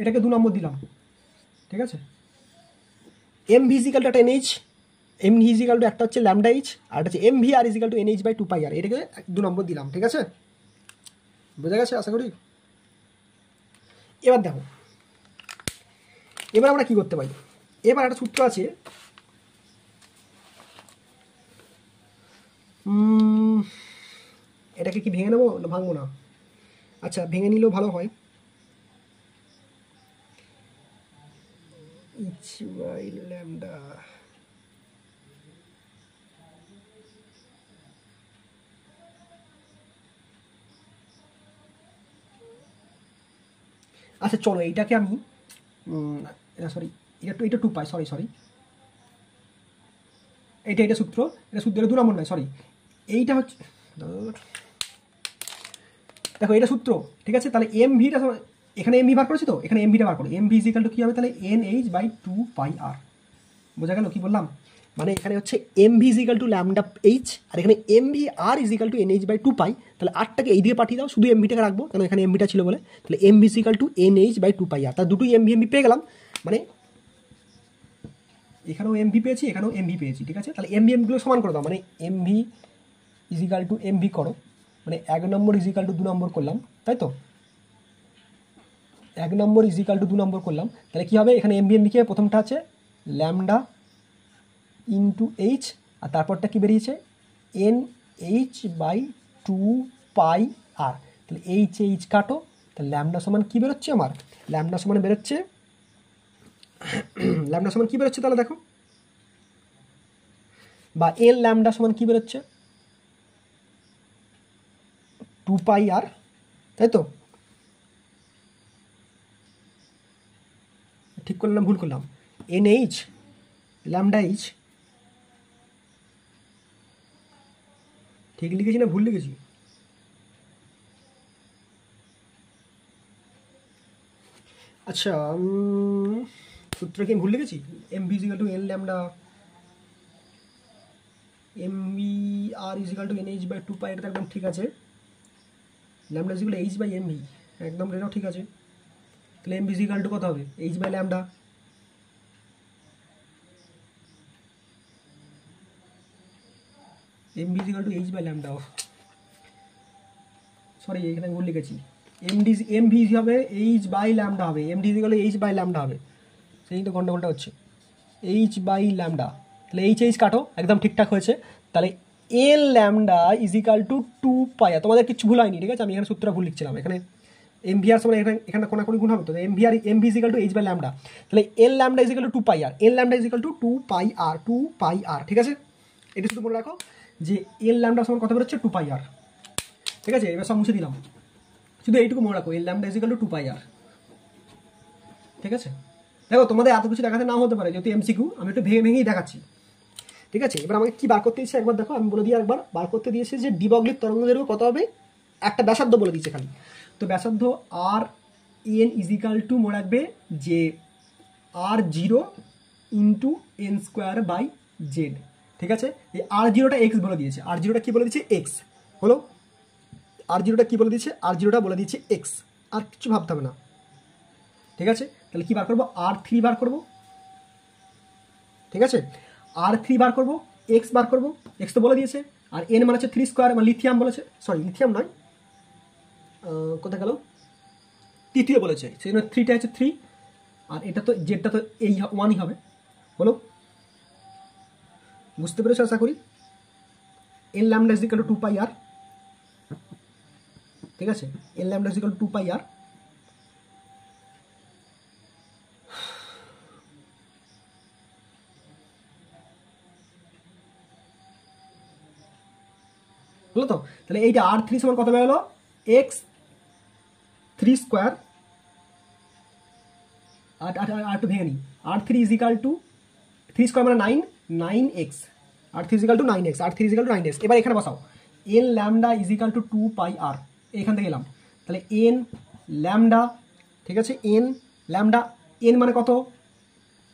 এটাকে 2 নম্বর দিলাম। ঠিক আছে, mv = একটা nh, mv = একটা হচ্ছে λh, আর হচ্ছে mvr = nh/2π, এটাকে 2 নম্বর দিলাম। ঠিক আছে, বোঝা গেছে আশা করি। এবার দেখো, এবার আমরা কি করতে পারি, এবার একটা সূত্র আছে, এটাকে কি ভেঙে নেবো না ভাঙবো না? আচ্ছা, ভেঙে নিলেও ভালো হয়। এইচ বাই ল্যামডা, আচ্ছা চলো এইটাকে আমি সরি, এটা 2 পাই, সরি এটা সূত্র, এটা সূত্র 2 নম্বর নয়, সরি এইটা হচ্ছে, দেখো এটা সূত্র, ঠিক আছে? তাহলে এম ভিটা এখানে এম ভি বার করেছি, তো এখানে এম ভিটা বার করো। এম ভি ইজিক্যাল টু কী হবে তাহলে? N H by 2πr। বোঝা গেল কি বললাম? মানে এখানে হচ্ছে M V is equal to lambda H, আর এখানে M V R equal to N H by 2π। তাহলে আরটাকে এই দিয়ে পাঠিয়ে দাও, শুধু এম ভিটাকে রাখবো কারণ এখানে এম ভিটা ছিল বলে। তাহলে m V is equal to N H by 2πr, তার দুটোই এম ভি পেয়ে গেলাম। মানে এখানেও এম ভি পেয়েছি, এখানেও এম ভি পেয়েছি, ঠিক আছে? তাহলে এম ভি এমগুলো সমান করে দাও, মানে m V is equal to m v করো, মানে 1 নম্বর ইজিক্যাল টু 2 নম্বর করলাম, তাই তো? 1 নম্বর ইজিক্যাল টু 2 নম্বর করলাম, তাহলে কী হবে? এখানে এম ভি কে প্রথমটা আছে ল্যামডা ইন্টু এইচ, আর তারপরটা কি বেরিয়েছে? N H by 2πr। তাহলে এইচ এইচ কাটো, তাহলে ল্যামডা সমান কী বেরোচ্ছে আমার? ল্যামডা সমান বেরোচ্ছে ল্যামডা সমান কী বেরোচ্ছে তাহলে দেখো, বা এল ল্যামডা সমান কী বেরোচ্ছে? 2πr, তাই তো? ঠিক করলাম ভুল করলাম? এন এইচ ল্যামডা এইচ, ঠিক লিখেছি না ভুল লিখেছি? আচ্ছা, সূত্র কি ভুল লিখেছি? M V is equal to N lambda, M V R equal to N H by 2π, এটা একদম ঠিক আছে। Lambda equal H by M V, একদম এটাও ঠিক আছে। তাহলে এম ভি ইজিক্যাল টু কত হবে? H by lambda. M V is equal to H by lambda, sorry এখানে ভুল লিখেছি। এম ভি হবে এইচ বাই ল্যামডা হবে, m d is equal to H by lambda হবে, সেই তো গন্ডগোলটা হচ্ছে। এইচ বাই ল্যামডা, তাহলে এইচ এইচ কাটো, একদম ঠিকঠাক হয়েছে। তাহলে এল ল্যামডা ইজিক্যাল টু 2π, তোমাদের কিছু ভুল হয়নি, ঠিক আছে? আমি এখানে সূত্রটা ভুল লিখছিলাম, এখানে এম ভি আর সমান এখানে কোনাকুনি গুণ হবে তো, m V is equal to H by lambda. তাহলে l lambda is equal to 2πr, l lambda is equal to 2πr, ঠিক আছে? এটা শুধু মনে রাখো যে এল ল্যামডা সমান কত বেরোচ্ছে? 2πr, ঠিক আছে? এবার সব মুছে দিলাম, শুধু এইটুকু মনে রাখো, এল ল্যামডা ইজিক্যাল টু 2πr, ঠিক আছে? দেখো তোমাদের এত কিছু দেখাতে নাও হতে পারে, যেহেতু এমসিকিউ, আমি একটু ভেঙেই দেখাচ্ছি, ঠিক আছে? এবার আমাকে কি বার করতে দিয়েছে একবার দেখো, আমি বলে দিই একবার। বার করতে দিয়েছে যে ডি ব্রগলির তরঙ্গ দৈর্ঘ্য কত হবে, একটা ব্যাসার্ধ বলে দিয়েছে খালি। তো ব্যাসার্ধ আর এন ইজিক্যাল টু মনে রাখবে যে r 0 into n square by z, ঠিক আছে? এই আর 0টা এক্স বলে দিয়েছে, আর 0টা কি বলে দিয়েছে? এক্স হলো। আর 0টা কি বলে দিয়েছে? আর 0টা বলে দিয়েছে এক্স, আর কিছু ভাবতে হবে না, ঠিক আছে? তাহলে কি বার করবো? R3 বার করবো, ঠিক আছে? R3 বার করবো, এক্স বার করবো, এক্স তো বলে দিয়েছে, আর এন মানে হচ্ছে 3 স্কোয়ার, মানে লিথিয়াম বলেছে, সরি লিথিয়াম নয়, কোথায় গেল? তৃতীয় বলেছে, সেই জন্য 3টা হচ্ছে 3, আর এটা তো জেডটা তো এই 1ই হবে, বলো? বুঝতে পেরেছো আশা করি? এল ল্যামডা ইজিক্যাল টু 2πr, ঠিক আছে? এল ল্যামডা ইজিক্যাল টু 2πr। হলো তো? তাহলে এইটা R3 সমান কত বেরোলো? এক্স 3 স্কোয়ার, আর একটু ভেঙে নিই, R3 ইজিক্যাল টু 3 স্কোয়ার মানে 9x, R3 is equal two 9x, R3 is equal two 9x। এবার এখানে বসাও N lambda is equal to 2πr, এখান থেকে এলাম, তাহলে এন ল্যামডা, ঠিক আছে? এন ল্যামডা, এন মানে কত?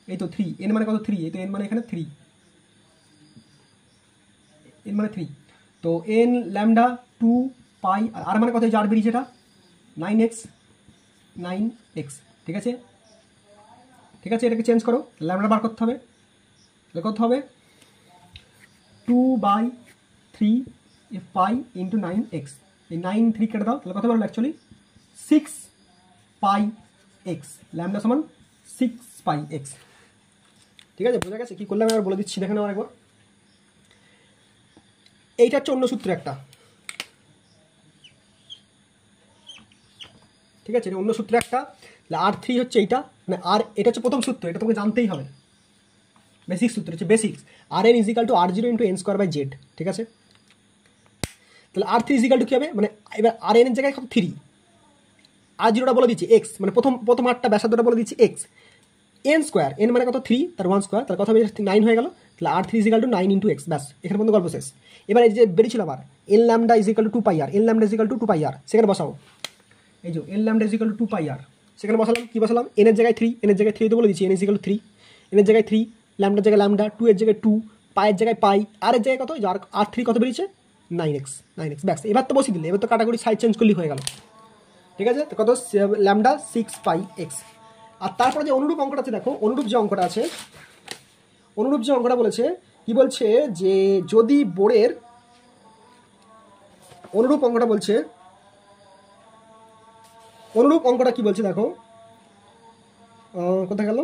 এই তো 3, এন মানে কত? 3, এই তো এন মানে এখানে 3, এন মানে 3, তো এন ল্যামডা 2π, আর মানে কত? এই যে আর বেরিয়েছে এটা 9x, ঠিক আছে? ঠিক আছে, এটাকে চেঞ্জ করো, ল্যামডা বার করতে হবে, তাহলে কত হবে? 2/3 পাই ইন্টু 9x, এই 9 3 কেটে দাও, তাহলে কত বললো? অ্যাকচুয়ালি 6πx, ল্যামডা সমান 6πx, ঠিক আছে? বোঝা গেছে কি করলাম? আমি বলে দিচ্ছি, দেখেন আমার একবার। এইটা হচ্ছে অন্য সূত্র একটা, ঠিক আছে, এটা অন্য সূত্র একটা। R3 হচ্ছে এইটা, মানে আর এটা হচ্ছে প্রথম সূত্র, এটা তোমাকে জানতেই হবে, বেসিক সূত্র হচ্ছে basics. Rn is equal to R0 into n square by z, ঠিক আছে। তাহলে R3 ইজিক্যাল টু কী হবে, মানে এবার Rn এর জায়গায় কত 3, R0টা বলে দিচ্ছি এক্স, মানে প্রথম আটটা ব্যাসার্ধটা বলে দিচ্ছি এক্স, এন স্কোয়ার, এন মানে কত 3, তার 1 স্কোয়ার, তার কথা 9 হয়ে গেল। তাহলে R3 is equal two 9 into x, ব্যাস এখানে পর্যন্ত গল্প শেষ। এবার এই যে বেরিয়েছিল আবার n lambda is equal to 2πr, n lambda is equal to 2πr, সেখানে বসাও। এই যে N lambda is equal to 2πr, সেখানে বসালাম, কি বসালাম, এন এর জায়গায় 3, এন এর জায়গায় 3 তো বলে দিচ্ছি, এন ইজিক্যাল টু 3, এন এর জায়গায় 3, ল্যামডার জায়গায় ল্যামডা, 2 এর জায়গায় 2, পায়ের জায়গায় পাই, আর এর জায়গায় কত, R3 কত বেরিয়েছে 9x, ব্যাস। এবার তো বসিয়ে দিলে, এবার তো কাটাকুটি সাইড চেঞ্জ করলেই হয়ে গেল, ঠিক আছে। তো কত, ল্যামডা 6πx। আর তারপরে যে অনুরূপ অঙ্কটা আছে, দেখো অনুরূপ যে অঙ্কটা আছে, অনুরূপ যে অঙ্কটা বলেছে, কি বলছে যে যদি বোর্ডের অনুরূপ অঙ্কটা বলছে, অনুরূপ অঙ্কটা কি বলছে দেখো, কোথায় গেল,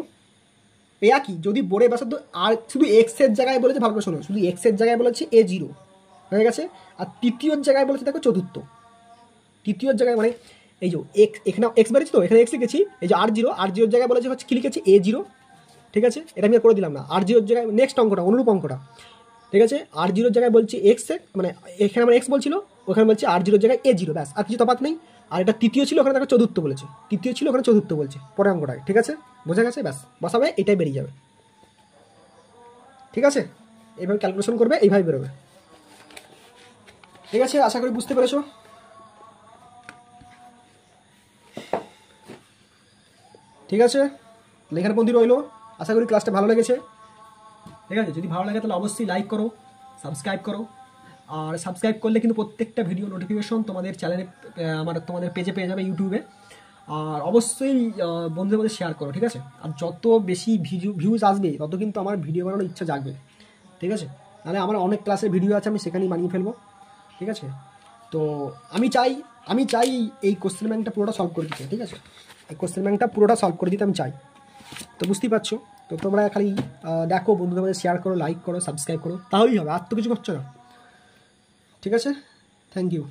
একই, যদি বোর্ডের ব্যাসার্ধ আর শুধু এক্স এর জায়গায় বলেছে, ভালো করে শোনো, শুধু এক্স এর জায়গায় বলেছে A0 হয়ে গেছে, আর তৃতীয় জায়গায় বলেছে দেখো চতুর্থ, তৃতীয় জায়গায় মানে এই যে এখানে এক্স বেরিয়েছে, তো এখানে এক্স লিখেছি, এই যে R0 জায়গায় বলেছে হচ্ছে কি লিখেছি A0, ঠিক আছে, এটা আমি আর করে দিলাম না। R0 জায়গায় নেক্সট অঙ্কটা, অনুরূপ অঙ্কটা, ঠিক আছে, R0 জায়গায় বলছি এক্স, মানে এখানে আমার এক্স বলছিল, ওখানে বলছে R0 জায়গায় A0, ব্যাস, আর কিছু তফাৎ নেই। আর এটা তৃতীয় ছিল, ওখানে দেখো চতুর্থ বলেছে, তৃতীয় ছিল, ওখানে চতুর্থ বলছে পরের অঙ্কটায়, ঠিক আছে, বোঝা গেছে, ব্যাস বসাবে, এটাই বেরিয়ে যাবে, ঠিক আছে। এইভাবে ক্যালকুলেশন করবে, এইভাবে বেরোবে, ঠিক আছে, আশা করি বুঝতে পেরেছো। ঠিক আছে, লেখার বন্ধু রইলো, আশা করি ক্লাসটা ভালো লেগেছে, ঠিক আছে। যদি ভালো লাগে তাহলে অবশ্যই লাইক করো, সাবস্ক্রাইব করো, আর সাবস্ক্রাইব করলে কিন্তু প্রত্যেকটা ভিডিও নোটিফিকেশন তোমাদের চ্যানেলে, তোমাদের পেজে পেয়ে যাবে ইউটিউবে। আর অবশ্যই বন্ধুদের মধ্যে শেয়ার করো, ঠিক আছে। আর যত বেশি ভিউজ আসবে তত কিন্তু আমার ভিডিও বানানোর ইচ্ছা জাগবে, ঠিক আছে। নাহলে আমার অনেক ক্লাসের ভিডিও আছে, আমি সেখানেই বানিয়ে ফেলবো, ঠিক আছে। তো আমি চাই এই কোশ্চেন ব্যাংকটা পুরোটা সলভ করে দিতে, ঠিক আছে, এই কোশ্চেন ব্যাংকটা পুরোটা সলভ করে দিতে আমি চাই। তো বুঝতেই পারছো, তো তোমরা খালি দেখো, বন্ধুদের মধ্যে শেয়ার করো, লাইক করো, সাবস্ক্রাইব করো, তাহলেই হবে, আর তো কিছু করছো না, ঠিক আছে। Thank you.